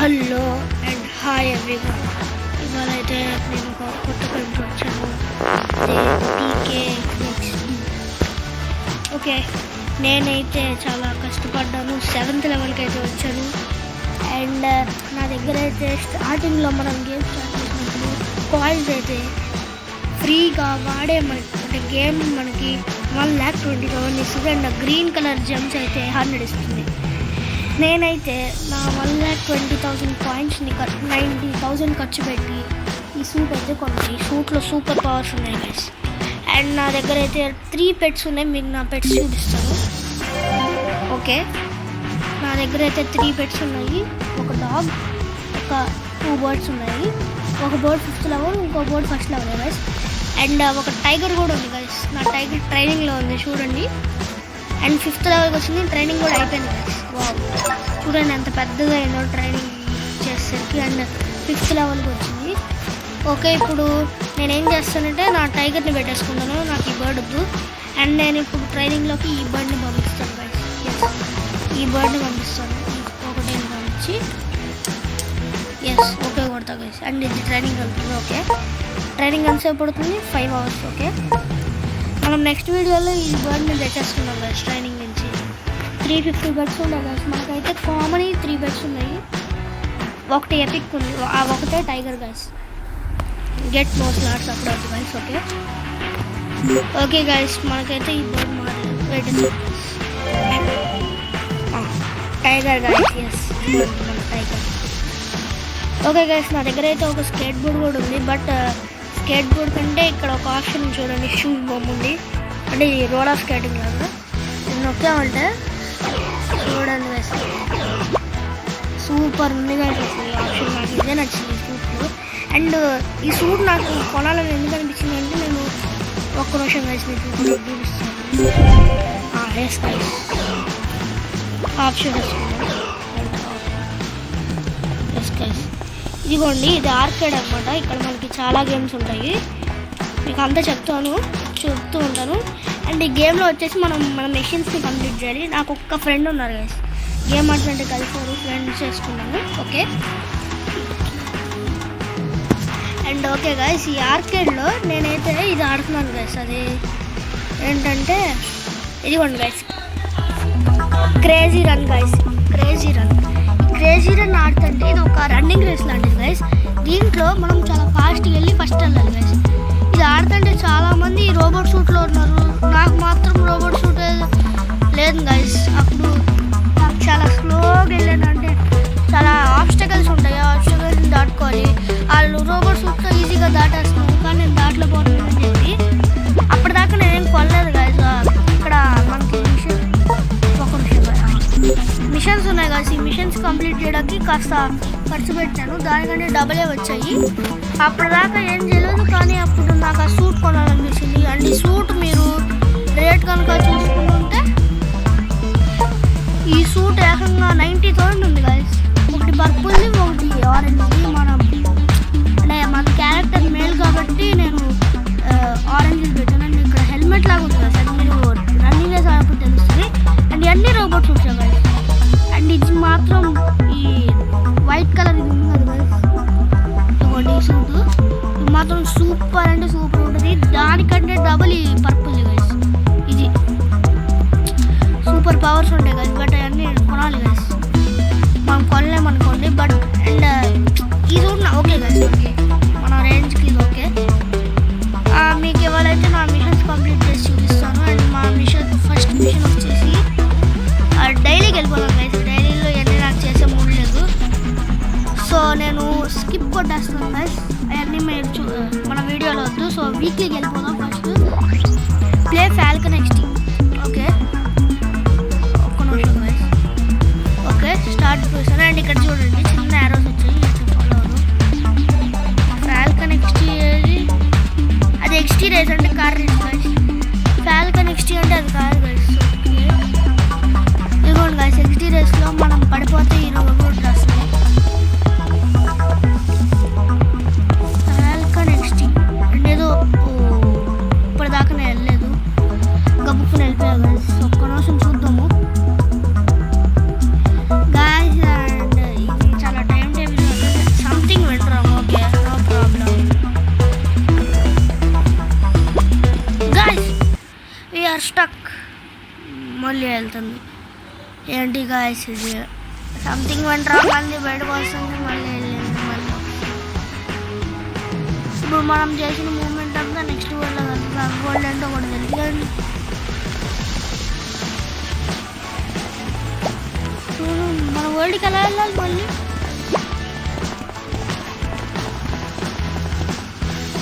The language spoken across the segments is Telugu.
Hello and hi everyone. ఇవాళ అయితే నేను ఒక కొత్త కంట్రీ వచ్చాను, టీకే ఓకే. నేనైతే చాలా కష్టపడ్డాను, 7th లెవెల్కి అయితే వచ్చాను. అండ్ నా దగ్గర అయితే స్టార్టింగ్లో మనం గేమ్ స్టార్ట్ చేసినప్పుడు కాయిన్స్ అయితే ఫ్రీగా వాడే అంటే గేమ్ మనకి 1,20,000 ఇస్తుంది. అండ్ గ్రీన్ కలర్ జెమ్స్ అయితే 100 ఇస్తుంది. నేనైతే నా 1,20,000 కాయిన్స్ని 90,000 ఖర్చు పెట్టి ఈ సూట్ అయితే కొన్నాను. ఈ సూట్లో సూపర్ పవర్స్ ఉన్నాయి గైస్. అండ్ నా దగ్గర అయితే 3 పెట్స్ ఉన్నాయి. మీకు నా పెట్స్ చూపిస్తాను. ఓకే, నా దగ్గర అయితే 3 పెట్స్ ఉన్నాయి. ఒక డాగ్, ఒక 2 బర్డ్స్ ఉన్నాయి. ఒక బర్డ్ 5th లెవెల్, ఇంకో bird 1st level guys. And ఒక టైగర్ కూడా ఉంది గైస్. నా టైగర్ ట్రైనింగ్లో ఉంది చూడండి. అండ్ 5th లెవెల్కి వచ్చింది, ట్రైనింగ్ కూడా అయిపోయింది గైస్. వావ్, చూడండి ఎంత పెద్దగా అయిందో ట్రైనింగ్ చేసేసరికి. అండ్ 5th లెవెల్కి వచ్చింది. ఓకే, ఇప్పుడు నేనేం చేస్తానంటే నా టైగర్ని పెట్టేసుకున్నాను, నాకు ఈ బర్డ్ వద్దు. అండ్ నేను ఇప్పుడు ట్రైనింగ్లోకి ఈ బర్డ్ని పంపిస్తాను గైస్. ఈ బర్డ్ని పంపిస్తాను, ఒకటి పంపించి ఓకే కొడతా గైస్. అండ్ ఇది ట్రైనింగ్ వెళ్తుంది. ఓకే, ట్రైనింగ్ ఎంతసేపు పడుతుంది? 5 అవర్స్. ఓకే, మనం నెక్స్ట్ వీడియోలో ఈ బర్డ్ని పెట్టేసుకున్నాం గైస్. ట్రైనింగ్ నుంచి 350 బెడ్స్ ఉన్నాయి గైస్. మనకైతే కామన్ 3 బెడ్స్ ఉన్నాయి. ఒకటి ఎపిక్ ఉంది, ఆ ఒకటే tiger guys. Get no slots అప్పుడు అవుతుంది గైస్. ఓకే ఓకే గైస్, మనకైతే ఈ బర్డ్ మారలేదు. Tiger guys. Yes, tiger. Okay guys, నా దగ్గర అయితే ఒక స్కేట్ బోర్డ్ కూడా ఉంది. బట్ స్కేట్ బోర్డ్ కంటే ఇక్కడ ఒక ఆప్షన్ చూడండి, షూ బొమ్మ ఉంది. అంటే ఈ రోడ్ ఆఫ్ స్కేటింగ్ లాగా ఇది నొక్కామంటే చూడండి గైస్, సూపర్ ఉంది గైస్. ఈ ఆప్షన్ నాకు ఇదే నచ్చింది ఈ సూట్లో. అండ్ ఈ సూట్ నాకు కొనాలని ఎందుకు అనిపించింది అంటే, నేను ఒక్క నిమిషం గైస్ మీకు చూపిస్తాను. ఎస్ గైస్, ఆప్షన్ వేసుకున్నాను. ఎస్ గైస్, ఇదిగోండి, ఇది ఆర్కేడ్ అనమాట. ఇక్కడ మనకి చాలా గేమ్స్ ఉంటాయి, మీకు అంతా చెప్తూ ఉంటాను. అండ్ ఈ గేమ్లో వచ్చేసి మన మెషిన్స్ని కంప్లీట్ చేయాలి. నాకు ఒక్క ఫ్రెండ్ ఉన్నారు గైస్, గేమ్ ఆడుతుంటే కలిసి ఫ్రెండ్స్ చేసుకున్నాను. ఓకే, అండ్ ఓకే గైస్, ఈ ఆర్కేడ్లో నేనైతే ఇది ఆడుతున్నాను గైస్. అది ఏంటంటే ఇదిగోండి guys, crazy run guys. Crazy run ఆడుతుంటే ఇది ఒక రన్నింగ్ రేస్ లాంటిది గైస్. దీంట్లో మనం చాలా ఫాస్ట్గా వెళ్ళి ఫస్ట్ వెళ్ళాలి గైస్. ఇది ఆడుతుంటే చాలామంది రోబోట్ షూట్లో ఉన్నారు, నాకు మాత్రం రోబోట్ షూట్ లేదు గైస్. అప్పుడు నాకు చాలా స్లోగా వెళ్ళాను, అంటే చాలా ఆబ్స్టకల్స్ ఉంటాయి, ఆ ఆబ్స్టకల్స్ని దాటుకోవాలి. వాళ్ళు రోబోట్ షూట్లో ఈజీగా దాటేస్తున్నాను, కానీ నేను దాటలేకపోతున్నాను చెప్పి అప్పటిదాకా నేనేం కొనలేదు గైస్. ఇక్కడ మనకి మిషన్స్ ఉన్నాయి కదా, ఈ మిషన్స్ కంప్లీట్ చేయడానికి కాస్త ఖర్చు పెట్టాను, దానికంటే డబలే వచ్చాయి. అప్పటిదాకా ఏం చేయలేదు, కానీ అప్పుడు నాకు ఆ సూట్ కొనాలనిపించింది. అండ్ ఈ సూట్ మీరు రేట్ కనుక చూసుకుంటుంటే ఈ సూట్ ఏకంగా 90,000 ఉంది గైస్. ఒకటి పర్పుల్ది, ఒకటి ఆరెంజ్ది. మన క్యారెక్టర్ మేల్ కాబట్టి నేను ఆరెంజ్ పెట్టాను. అండ్ ఇక్కడ హెల్మెట్ లాగా ఉంది కదా సార్, మీరు రన్నింగ్ వేసి ఆడప్పుడు తెలుస్తుంది. అండ్ అన్ని రోబోట్స్ వచ్చాయి గైస్. అండ్ ఇది మాత్రం ఈ వైట్ కలర్ ఇది ఉంది కదా గైస్, ఈ సూట్ ఇది మాత్రం సూపర్ అంటే సూపర్ ఉంటుంది. దానికంటే డబుల్ ఈ పర్పుల్ గైస్. ఇది సూపర్ పవర్స్ ఉంటాయి గైస్. బట్ అవన్నీ కొనాలి గైస్, మనం కొనలేమనుకోండి. బట్ అండ్ ఈ సూట్ ఓకే గైస్, ఓకే మన రేంజ్కి ఇది ఓకే. మీకు ఎవరైతే నా మిషన్స్ కంప్లీట్ చేసి చూపిస్తాను. అండ్ మా ఫస్ట్ మిషన్ వచ్చేసి డైలీకి వెళ్ళిపోతాను గైస్. డైలీలో ఎన్ని నాకు చేసే మూడు లేదు, సో నేను స్కిప్ కొట్టేస్తాను గైస్. అవన్నీ మీరు మన వీడియోలో వద్దు. సో వీక్లీకి వెళ్ళిపోదాం. First play Falcon XT. Okay, ఒక్క నిమిషం గైస్. ఓకే, స్టార్ట్ చేశాను. అండ్ ఇక్కడ చూడండి చిన్న యారోస్ వచ్చాయి, ఫాలో ఫాల్కన్ ఎక్స్టీ. అది ఎక్స్టీ రేస్ అంటే car race guys. Falcon XT అంటే అది కార్ గైస్. ఇదిగోండి గైస్, ఎక్స్టీ రేస్లో మనం పడిపోతే ఈ రోబోట్ వస్తుంది. ఫాల్కన్ ఎక్స్టీ అంటే ఏదో ఇప్పటిదాకా నేను వెళ్ళలేదు, గబుక్కుని వెళ్ళిపోయా గైస్. ఏంటి గాయస్ ఇది సంథింగ్ వెంట మళ్ళీ బయటకు వస్తుంది మళ్ళీ వెళ్ళింది మళ్ళీ. ఇప్పుడు మనం చేసిన మూమెంట్ అంతా నెక్స్ట్ వరల్డ్ కలుగుతుంది. వరల్డ్ అంటే ఒకటి తెలియదు. మన వరల్డ్కి ఎలా వెళ్ళాలి మళ్ళీ?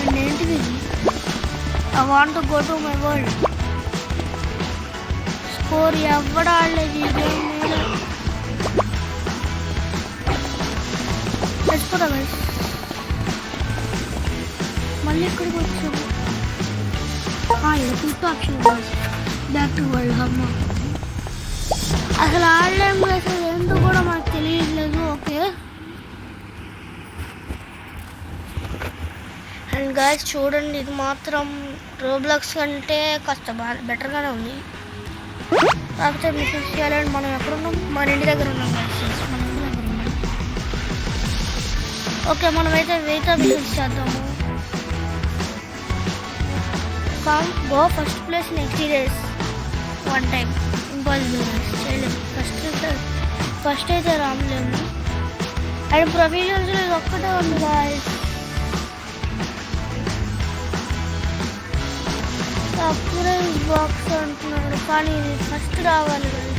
అండ్ ఏంటిది ఇది? I want to go to my world. Score ఎవడ ఆడలేదు ఈ గేమ్ మీద. చచ్చిపోతా గైస్. మళ్ళీ ఇక్కడికి వచ్చాము. ఇది quick option back to world. అమ్మ అసలు ఆడలేము అసలు ఏంటో కూడా మనకు తెలియట్లేదు. ఓకే అండ్ గాయస్ చూడండి, ఇది మాత్రం రోబ్లాక్స్ కంటే కాస్త బెటర్గానే ఉంది. కాకపోతే మిస్సెస్ చేయాలంటే మనం ఎక్కడున్నాం? మన ఇంటి దగ్గర ఉన్నాం గాయస్. మన ఇంటి దగ్గర ఉన్నాం. ఓకే మనమైతే మిగతా మిస్సెస్ చేద్దాము. Go first place next days one time impossible చేయలేము. ఫస్ట్ అయితే రామలేము. అండ్ ప్రొవిజన్స్ ఇది ఒక్కటే ఉంది గాయస్. సర్ప్రైజ్ బాక్స్ అంటున్నాడు కానీ ఇది ఫస్ట్ రావాలి కదా.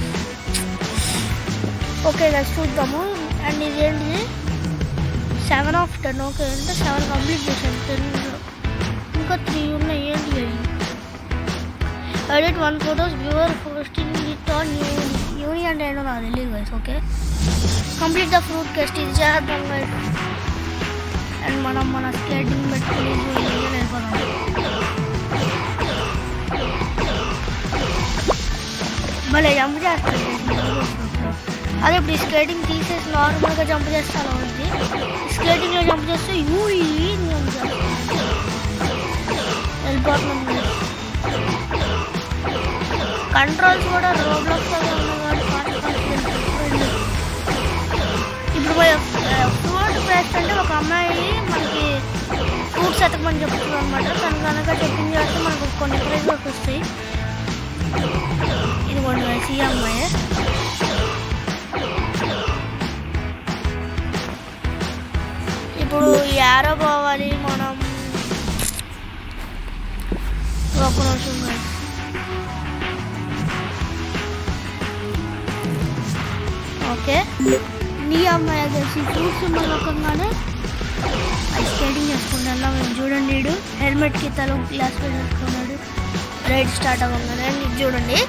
ఓకే గైస్ చూద్దాము. అండ్ ఇది ఏంటిది 7 of 10. ఓకే అంటే 7 కంప్లీట్ చేశాను. 10 ఇంకా 3 ఉన్నాయి. ఏంటి edit 1 photos viewer posting it on యూని అంటే ఏంటో నాకు తెలియదు guys. Okay complete the fruit test ఇది చేద్దాం గైస్. అండ్ మనం మన స్కేటింగ్ పెట్టుకుని వెళ్ళిపోదాం. భలే జంప్ చేస్తాను. అదే ఇప్పుడు ఈ స్కేటింగ్ తీసేసి నార్మల్గా జంప్ చేస్తాను అవుతుంది. స్కేటింగ్లో జంప్ చేస్తే వెళ్ళిపోతున్నాం. కంట్రోల్స్ కూడా రోబ్లాక్స్ ఉన్నాయి కాబట్టి ఇప్పుడు ఫ్రూట్ పేస్ట్ అంటే ఒక అమ్మాయి మనకి ఫ్రూట్స్ ఎతకమని చెప్తుంది అనమాట. తను కనుక చెప్పింది చేస్తే మనకు కొన్ని ప్రైజెస్ వస్తాయి. ఇది కొన్ని ఈ అమ్మాయి ఇప్పుడు యారో పోవాలి మనం. ఒక నిమిషం ఓకే నీ అమ్మాయి కలిసి ఫ్రూట్స్ మొదలకంగానే అది స్కేటింగ్ చేసుకుంటాను. మేము చూడండి వీడు హెల్మెట్కి తల గ్లాస్ పెట్టుకున్నాడు. రైడ్ స్టార్ట్ అవ్వగానే ఇది చూడండి.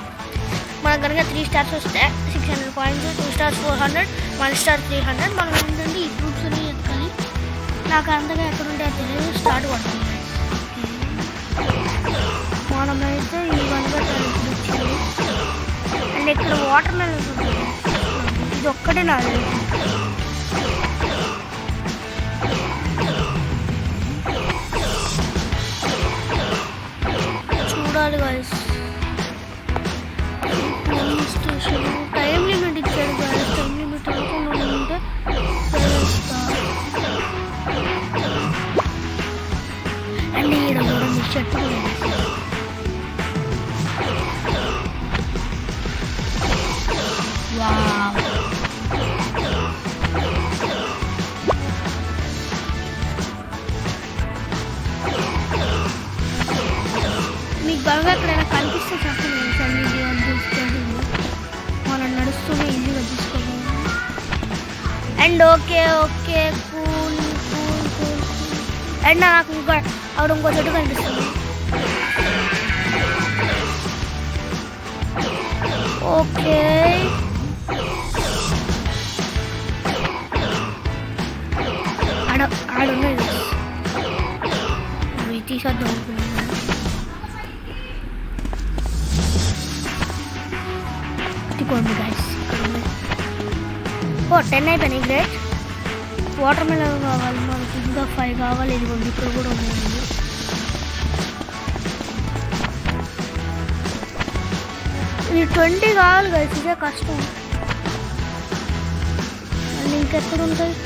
మనకు కనుక 3 stars వస్తే 600 coins, 2 stars 400, 1 star 300. మనం ఏంటంటే ఈ ఫ్రూట్స్ అన్ని ఎత్తుకొని నాకు అంతగా ఎక్కడుంటే అది తెలియదు. స్టార్ట్ కొడతాం. మనమైతే ఈ వన్గా వచ్చింది. అండ్ ఇక్కడ వాటర్ మెలన్ ఉంటుంది. ఇది ఒక్కటే నాది. చూడాలి గాయస్. స్టేషన్ టైం లిమిట్ ఇచ్చాడు గాయస్. టైం లిమిట్ అనుకున్నా ఉంటే అండ్ ఈడ చూడండి చెట్టు. మీకు బాగా ఎక్కడైనా కనిపిస్తే చెప్పండి సార్. ఇది చూసుకోండి, మనం నడుస్తూనే ఈజీగా చూసుకోవాలి. And okay okay cool cool cool. And నాకు ఇంకో చెట్టు కనిపిస్తుంది. ఓకే ఆడున్నది అవి తీసేద్దాం అనుకున్నాను. ఇదిగోండి గైస్ ఓ 10 అయిపోయినాయి. గ్రేట్. వాటర్ మెలన్ కావాలి మనకి, ఇంకా 5 కావాలి. ఇదిగోండి ఇక్కడ కూడా ఉన్నాయి. ఇది 20 కావాలి గైస్. ఇదే కష్టం. మళ్ళీ ఇంకెక్కడ ఉంటాయి?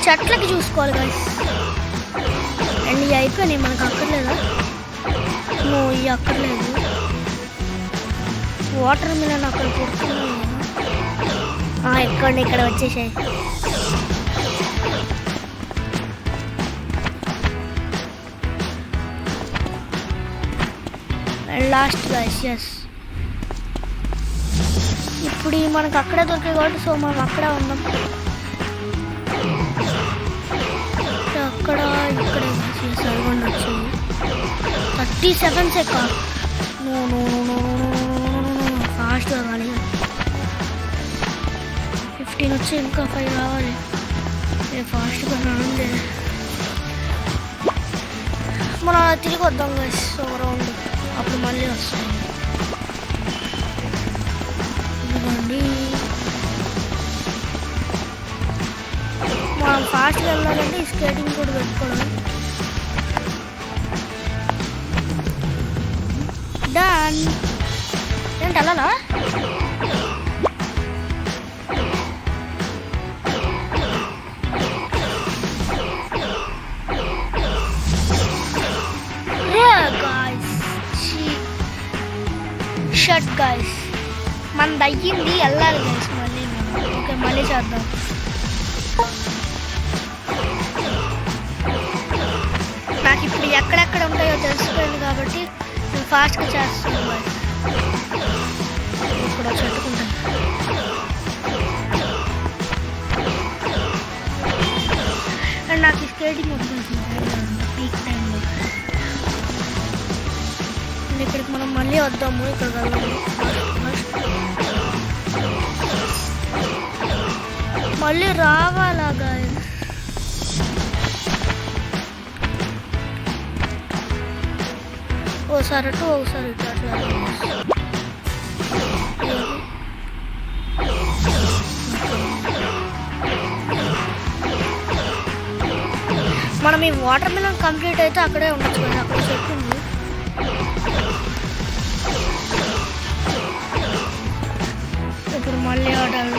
చెట్లకి చూసుకోవాలి గైస్. అండ్ ఇవి అయిపోయినాయి మనకు అక్కర్లేదా? నువ్వు ఇవి అక్కర్లేదు. వాటర్ మిలన్ అక్కడ పుడుతున్నాయి. ఇక్కడ వచ్చేసాయి. Last guys, yes. ఇప్పుడు మనకు అక్కడే దొరికాయి కాబట్టి సో మనం అక్కడే ఉన్నాం. అక్కడ ఇక్కడ సరిగొండ వచ్చింది. 37 సెకండ్. ఫాస్ట్గా కానీ 15 వచ్చి ఇంకా 5 కావాలి. ఫాస్ట్గా రాండి. మనం తిరిగి వద్దాం గైస్ రౌండ్, అప్పుడు మళ్ళీ వస్తాం. ఇదిగోండి, మనం ఫాస్ట్గా వెళ్ళాలంటే ఈ స్కేటింగ్ కూడా పెట్టుకోవడం. డన్. ఏంటి వెళ్ళాలా? షట్ గైస్, మనది అయ్యింది, వెళ్ళాలి గైస్ మళ్ళీ. ఓకే మళ్ళీ చేద్దాం. నాకు ఇప్పుడు ఎక్కడెక్కడ ఉంటాయో తెలుసుకోండి కాబట్టి నేను ఫాస్ట్గా చేస్తాను గైస్. ఇప్పుడు చెట్టుకుంటాను. అండ్ నాకు ఈ స్కేటింగ్ వస్తుంది పీక్ టైంలో. ఇక్కడికి మనం మళ్ళీ వద్దాము. ఇక్కడ మళ్ళీ రావాలా గైస్? ఓసారి అటు ఒకసారి ఇటు అట్లా. మనం ఈ వాటర్ మిలన్ కంప్లీట్ అయితే అక్కడే ఉండొచ్చు కదా, అక్కడ చెప్పింది. ఇప్పుడు మళ్ళీ ఆర్డర్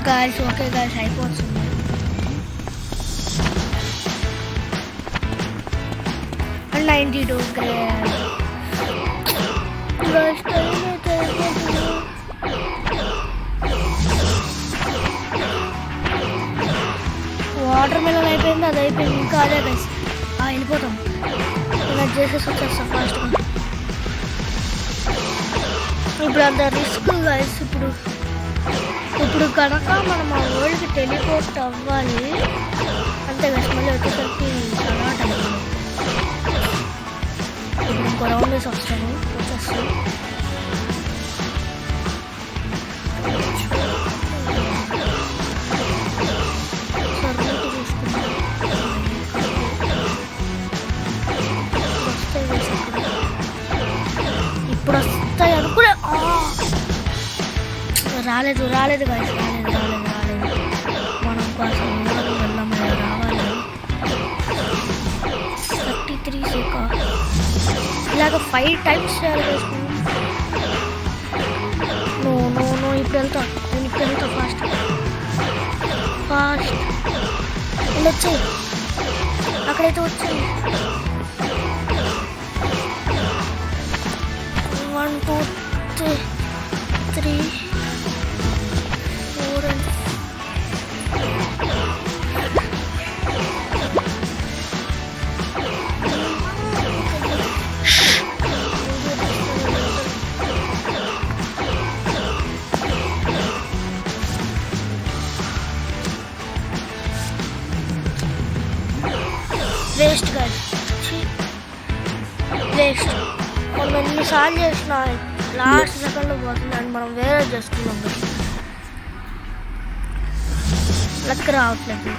గాయస్. ఓకే గాయస్, అయిపోతుంది. అండ్ 92 వాటర్ మిలన్ అయిపోయింది, అది అయిపోయింది. ఇంకా అదే గైస్, వెళ్ళిపోతాం. ఇలా చేసేసి వచ్చేస్తాం ఫాస్ట్గా. ఇప్పుడు అంత రిస్క్ గైస్. ఇప్పుడు కనుక మనం ఆ వరల్డ్కి టెలిపోర్ట్ అవ్వాలి అంతే గైస్. మళ్ళీ వచ్చేసరికి చాలా టైం. ఇప్పుడు ఇంకో రౌండ్ వేసి వచ్చేస్తాను. ఇప్పుడు వస్తాయి అనుకునే. రాలేదు గైస్, రాలేదు. మనం కోసం వెళ్ళాము, రావాలి. 33 సెకండ్. ఇలాగ 5 టైమ్స్ చేయాలి గైస్. నో ఇప్పుడు వెళ్తా. నేను ఇప్పుడు వెళ్తా ఫాస్ట్. వచ్చాయి, అక్కడైతే వచ్చాయి. 1 2 3 4 and వేస్ట్ గైస్, వేస్ట్. మనం ఎన్నిసార్లు చేసినా లాస్ట్ సెకండ్లో పోతుంది. అండ్ మనం వేరే చేసుకున్నాం. లక్ రావట్లేదు.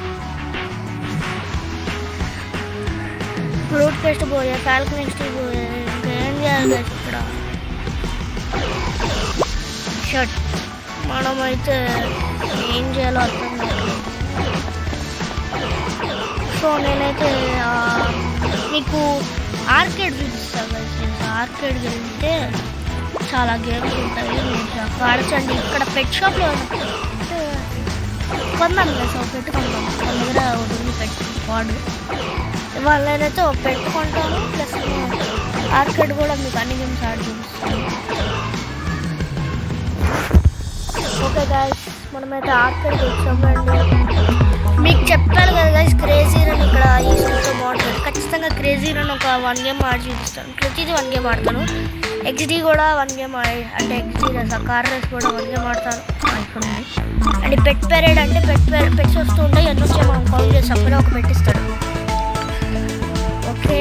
ఫ్రూట్ టెస్ట్ పోయా, ఫాల్కన్ నెక్స్ట్ పోయా. ఇంకేం చేయాలి గైస్ ఇక్కడ? షట్ మనమైతే ఏం చేయాలో అర్థం కావట్లేదు. సో నేనైతే మీకు ఆర్కేడ్ చూపిస్తాను కదా. ఆర్కేడ్కి వెళ్తే చాలా గేమ్స్ ఉంటాయి, మీరు ఆడచ్చండి. ఇక్కడ పెట్ షాప్లో కొందాం కదా, సో పెట్టుకుంటాం. వాళ్ళ దగ్గర ఒకటి పెట్ వాడు వాళ్ళనైతే ఒక పెట్టుకుంటాను. ప్లస్ ఆర్కేడ్ కూడా మీకు అన్ని గేమ్స్ ఆడి చూపిస్తాను. ఓకే గాయస్, మనమైతే ఆర్కేడ్కి వచ్చామండి. మీకు చెప్పాను కదా గైస్, క్రేజీ రన్ ఇక్కడ ఈ సూతో బాగుంటుంది. ఖచ్చితంగా క్రేజీ రన్ ఒక 1 గేమ్ ఆడి చూపిస్తాను. ప్రతిదీ 1 గేమ్ ఆడతాను. ఎక్స్డీ కూడా 1 గేమ్ అంటే ఎక్స్డీ రేస్, కార్ రేస్ కూడా 1 గేమ్ ఆడతాను. ఇక్కడ అండ్ పెట్ పెరేడ్ అంటే పెట్స్ వస్తూ ఉంటాయి, ఎన్ని వచ్చాయి మనం కౌంట్ చేసి అప్పుడే ఒక పెట్టిస్తాడు. ఓకే,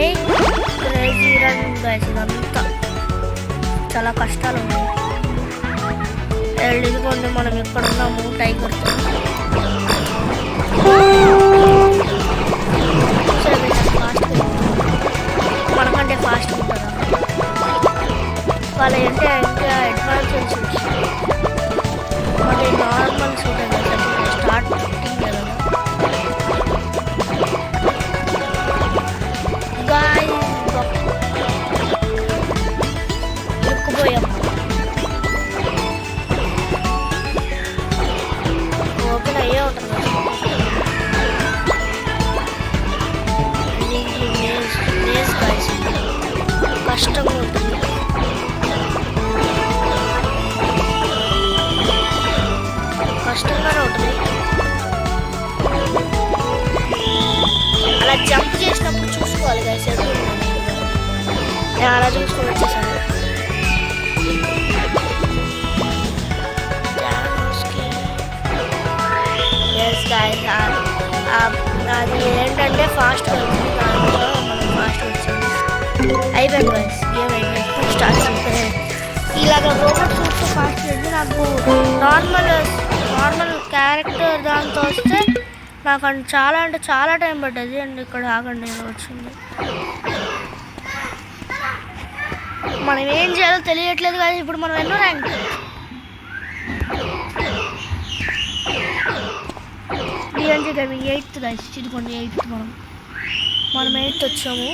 క్రేజీ రన్ గైస్, ఇదంతా చాలా కష్టాలు ఉన్నాయి. ఇదిగోండి మనం ఎక్కడ ఉన్నాము, టైగర్ మనకంటే ఫాస్ట్ ఉంటుందా వాళ్ళ అంటే ఇంకా అడ్వాన్స్ మరి నార్మల్ ఉంటుంది స్టార్టింగ్ కదా. ఇరుక్కుపోయాము. ఓపెన్ అయ్యే ఉంటుంది కష్టంగా ఉంటుంది. కష్టంగానే ఉంటుంది. అలా జంప్ చేసినప్పుడు చూసుకోవాలి గైస్. నేను అలా చూసుకొని వచ్చేసాను. అది ఏంటంటే ఫాస్ట్ వచ్చింది, దాంట్లో మనం ఫాస్ట్ వచ్చింది. అయిపోయింది గైస్, గేమ్ అయిపోయింది. స్టార్ట్ అయిపోయింది. ఇలాగ రోబోట్ చూస్తే ఫాస్ట్ లేదు. నాకు నార్మల్ క్యారెక్టర్ దాంతో వస్తే నాకు చాలా అంటే చాలా టైం పడ్డది. అండ్ ఇక్కడ ఆగండి వచ్చింది. మనం ఏం చేయాలో తెలియట్లేదు కానీ ఇప్పుడు మనం ఎన్నో ర్యాంక్ డిఎన్జీ గేమ్ 8th గైస్. చిరుకోండి 8th. మనం 8th వచ్చాము.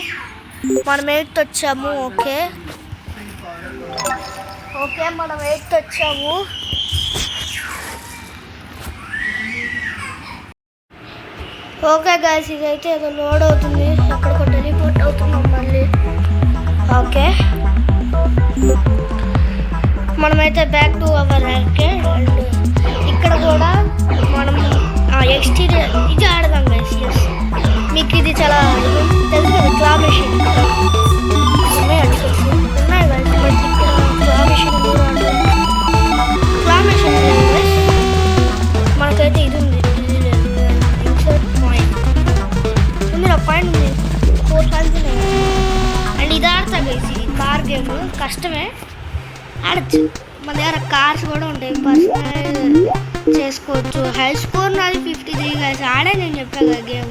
ఓకే మనం 8th వచ్చాము. ఓకే గైస్, ఇదైతే ఏదో లోడ్ అవుతుంది. ఎక్కడికో టెలిపోర్ట్ అవుతున్నాం మళ్ళీ. ఓకే మనమైతే back to our arcade. And ఇక్కడ కూడా మనం ఎక్స్టీరియర్ ఇది ఆడదాం గైస్. ఎస్, మీకు ఇది చాలా తెలుసు కదా, క్లా మెషిన్ ఉన్నాయి గైస్. బట్ ఇక్కడ క్లా మెషిన్ కూడా క్లా మెషిన్ గైస్. మనకైతే ఇది ఉంది, ఇన్సర్ట్ పాయింట్ ఉంది. నా పాయింట్ ఉంది, 4 పాయింట్స్ ఉన్నాయి. అండ్ ఇది ఆడతా గైస్. ఇది కార్ గేమ్, కష్టమే ఆడచ్చు. మన దగ్గర కార్స్ కూడా ఉంటాయి, పర్సనల్ చేసుకోవచ్చు. హై స్కోర్ నాది 53 గైస్. ఆడే నేను చెప్పా కదా గేమ్,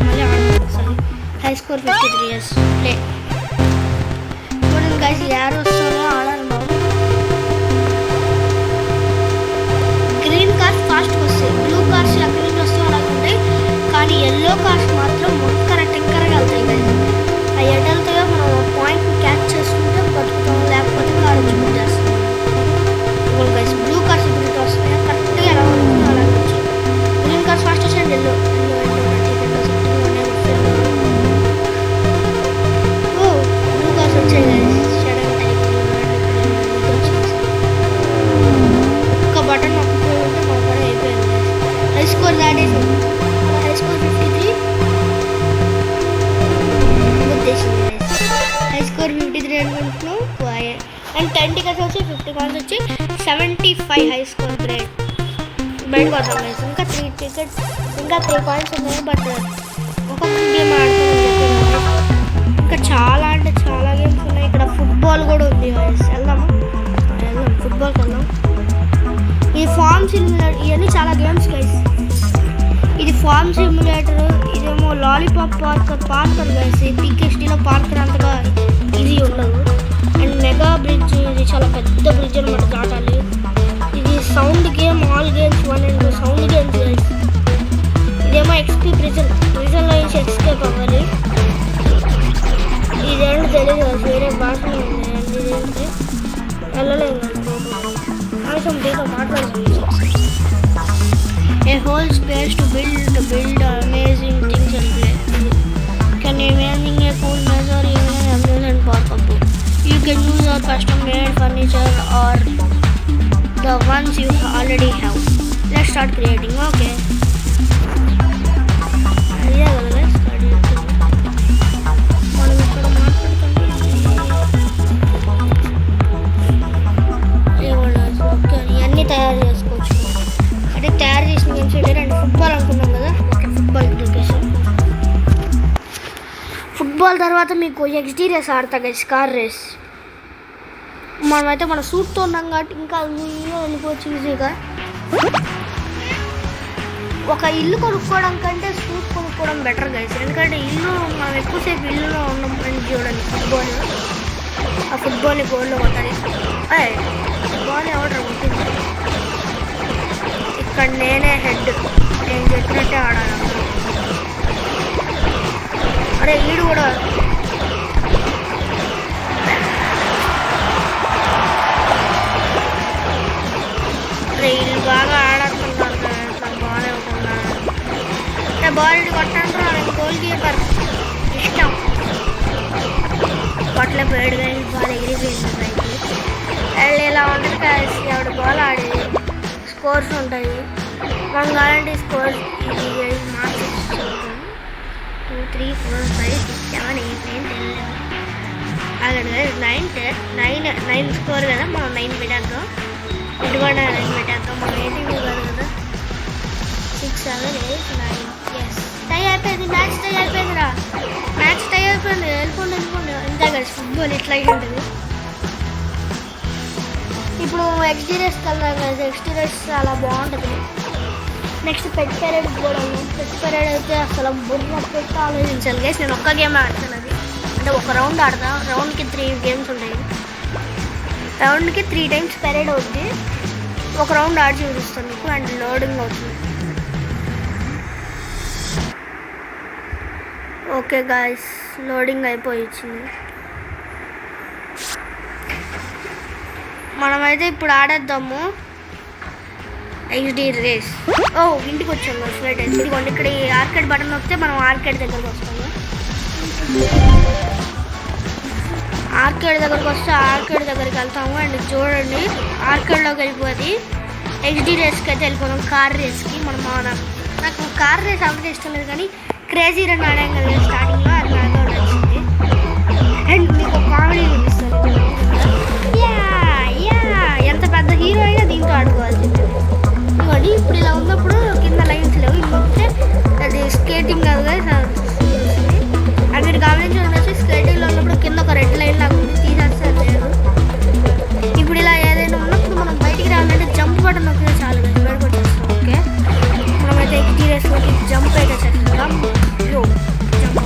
మళ్ళీ ఆడదాం ఒకసారి. High score 53 years play. ఇప్పుడు గైస్ యారు వస్తారో ఆడాలి బాబు. గ్రీన్ కార్స్ ఫాస్ట్ వస్తాయి, బ్లూ కార్స్ ఎక్కడి నుంచి వస్తాయి అలాగే ఉంటాయి. కానీ ఎల్లో కార్స్ మాత్రం టింకరగా వెళ్తాయి గైస్. ఆ ఎడలతో మనం పాయింట్ క్యాచ్ చేసుకుంటే బతుకుతాం, లేకపోతే ఆడచ్చు చేస్తాం. ఇప్పుడు గైస్ బ్లూ కార్స్ ఇప్పుడు వస్తాయి, కరెక్ట్గా ఎలా ఉంటుంది అలా వచ్చాయి. గ్రీన్ కార్స్ ఫాస్ట్ వచ్చాయండి. ఎల్లో బ్లూ కార్స్ వచ్చాయి గైస్. షడన్ టైప్ ఒక బటన్ నొక్కిపోయి ఉంటే మన పని అయిపోయింది. హై స్కోర్ దాటేసి హై స్కోర్ 53 ఉద్దేశింది. హై స్కోర్ 53 అనుకుంటున్నాం. అండ్ 10 టికెట్స్ వచ్చి 50 పాయింట్స్ వచ్చి 75 హై స్కోర్. గ్రేట్. బయటకు వద్దాం గైస్. ఇంకా 3 టికెట్స్, ఇంకా 3 పాయింట్స్ ఉన్నాయి. బట్ ఒక్కొక్క గేమ్ ఆడుతున్నాం. ఇంకా చాలా అంటే చాలా గేమ్స్ ఉన్నాయి. ఇక్కడ ఫుట్బాల్ కూడా ఉంది గైస్. వెళ్దాం ఫుట్బాల్కి వెళ్దాం. ఈ ఫార్మ్ సిమ్యులేటర్, ఇవన్నీ చాలా గేమ్స్ గైస్. ఇది ఫార్మ్ సిమ్యులేటర్, ఇదేమో లాలీపాప్ పార్కర్ గైస్. పీకేస్టీలో పార్కర్ అంతగా ఈజీ ఉండదు. అండ్ మెగా బ్రిడ్జ్, ఇది చాలా పెద్ద బ్రిడ్జ్ అనమాట, దాటాలి. Sound game, all games 1 and 2 sound games guys. ఇదేమో ఎక్స్పీ ప్రిజన్లో నుంచి ఎక్స్కేప్ అవ్వాలి. ఇదేంటి తెలియదు, వేరే భాష ఉంది. ఇదేంటి వెళ్ళలేదు కొంచెం దీంతో మాట్లాడుతుంది. A whole space to build amazing things and play. Can imagine a cool mess or even an amusement park up. You can use your custom made furniture or the ones you already have. Let's start creating. Okay. ఇవన్నీ తయారు చేసుకోవచ్చు. అంటే తయారు చేసిన గేమ్స్ ఏంటంటే ఫుట్బాల్ అనుకున్నాం కదా. Football education. ఫుట్బాల్ తర్వాత మీకు XD రేస్ ఆడతా గైస్, కార్ రేస్. మనమైతే మన సూట్తో ఉన్నాం కాబట్టి ఇంకా వెళ్ళిపోవచ్చు ఈజీగా. ఒక ఇల్లు కొనుక్కోవడం కంటే సూట్ కొనుక్కోవడం బెటర్ గైస్. ఎందుకంటే ఇల్లు మనం ఎక్కువసేపు ఇల్లులో ఉన్నాం అని చూడండి. ఆ ఫుట్బాల్ని గోల్లో కొట్టాలి. బాల్ ఎవరు ఉంటుంది. ఇక్కడ నేనే హెడ్, నేను చెప్పినట్టే ఆడాలి. అరే ఈడు కూడా వీళ్ళు బాగా ఆడుతున్నాను కదా. బాల్ ఇవ్వకున్నాను. బాల్ కొట్టండి. నేను గోల్ కీపర్ ఇష్టం. కొట్ల పేడు కానీ బాల్ ఎగిరిపోయింది పైకి. వాళ్ళు ఇలా ఉంటుంది కలిసి ఆవిడ బాల్ ఆడేది. స్కోర్స్ ఉంటాయి. మనం కావాలంటే స్కోర్స్ ఇది మార్క్స్ 2 3 4 5 6 7 8 9 10 11 9 9 స్కోర్ కదా. మనం 9 పెట్టాక ఇటు కూడా 9 పెట్టాక మనం 8 కాదు కదా. 6 7 8 9 ఎస్ టై అయిపోయింది. మ్యాచ్ టై అయిపోయిందిరా. మ్యాచ్ టై అయిపోయింది. వెళ్ళిపోండి ఇంతే కలిసి ఫుట్బాల్ ఇట్లా ఉంటుంది. ఇప్పుడు XD రేస్కి వెళ్దాం కదా. XD రేస్ చాలా బాగుంటుంది. నెక్స్ట్ పెట్ పెరేడ్ కూడా. పెట్ పెరేడ్ అయితే అసలు బుర్ర పెట్టి ఆలోచించాలి గైస్. నేను ఒక్క గేమ్ ఆడతాను. అది అంటే ఒక రౌండ్ ఆడతా. రౌండ్కి 3 గేమ్స్ ఉంటాయి. రౌండ్కి 3 times పెరేడ్ అవుతుంది. ఒక రౌండ్ ఆడి చూపిస్తాను మీకు. అండ్ లోడింగ్ అవుతుంది. ఓకే గాయస్, లోడింగ్ అయిపోయి ఇచ్చింది. మనమైతే ఇప్పుడు ఆడేద్దాము XD రేస్. ఇంటికి వచ్చాము ఫ్లైట్. ఇదిగోండి ఇక్కడ ఈ ఆర్కేడ్ బటన్ వస్తే మనం ఆర్కేడ్ దగ్గరకు వస్తాము. ఆర్కేడ్ దగ్గరకు వస్తే ఆర్కేడ్ దగ్గరికి వెళ్తాము. అండ్ చూడండి ఆర్కేడ్లోకి వెళ్ళిపోయి XD రేస్కి అయితే వెళ్ళిపోతాం. కార్ రేస్కి నాకు కార్ రేస్ అవ్వడం ఇష్టం లేదు, కానీ క్రేజీ రన్ ఆడాం కదా స్టార్టింగ్లో. అది నాకు నచ్చింది. అండ్ మీకు కామెడీ చూపిస్తాను. ఎంత పెద్ద హీరో అయినా దీంతో ఆడుకోవాల్సింది. ఇవ్వండి ఇప్పుడు ఇలా ఉన్నప్పుడు కింద లైన్స్ లేవు. ఇంకొకటి అది స్కేటింగ్ కాదుగా. అది మీరు గమనించి స్కేటింగ్లో ఉన్నప్పుడు కింద ఒక రెడ్ లైన్ లాగా ఉంది. తీసేస్తే లేదు. ఇప్పుడు ఇలా ఏదైనా ఉన్నప్పుడు మనం బయటికి రావాలంటే జంప్ బటన్ నొక్కితే చాలు కదా, బయటకు వచ్చేస్తాం. ఓకే, మనమైతే XD రేస్లోకి జంప్ అయితే చేస్తున్నాం. Jump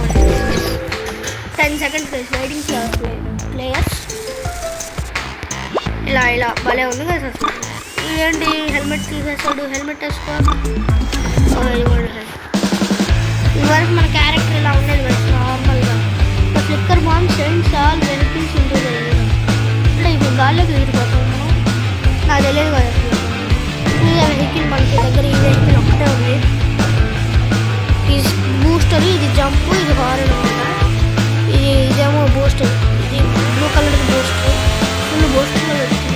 10 seconds waiting players. ఇలా భలే ఉంది కదా సార్. ఇదేంటి హెల్మెట్ తీసేస్తాడు. హెల్మెట్ వేసుకో. ఇదివరకు మన క్యారెక్టర్ ఇలా ఉండేది కదా నార్మల్గా. Flicker bomb sends all vehicles into the air. అంటే ఇప్పుడు గాల్లోకి ఎగిరిపోతాం మనం. నాకు తెలియదు కదా. ఈ వెహికల్ మనకి దగ్గర ఈ వెహికల్ ఒక్కటే ఉంది. ఈ బూస్టర్, ఇది జంప్, ఇది హారన్ అనమాట. ఇదేమో బూస్టర్. ఇది బ్లూ కలర్ బూస్టర్. ఫుల్ బూస్టర్లో పెడుతుంది.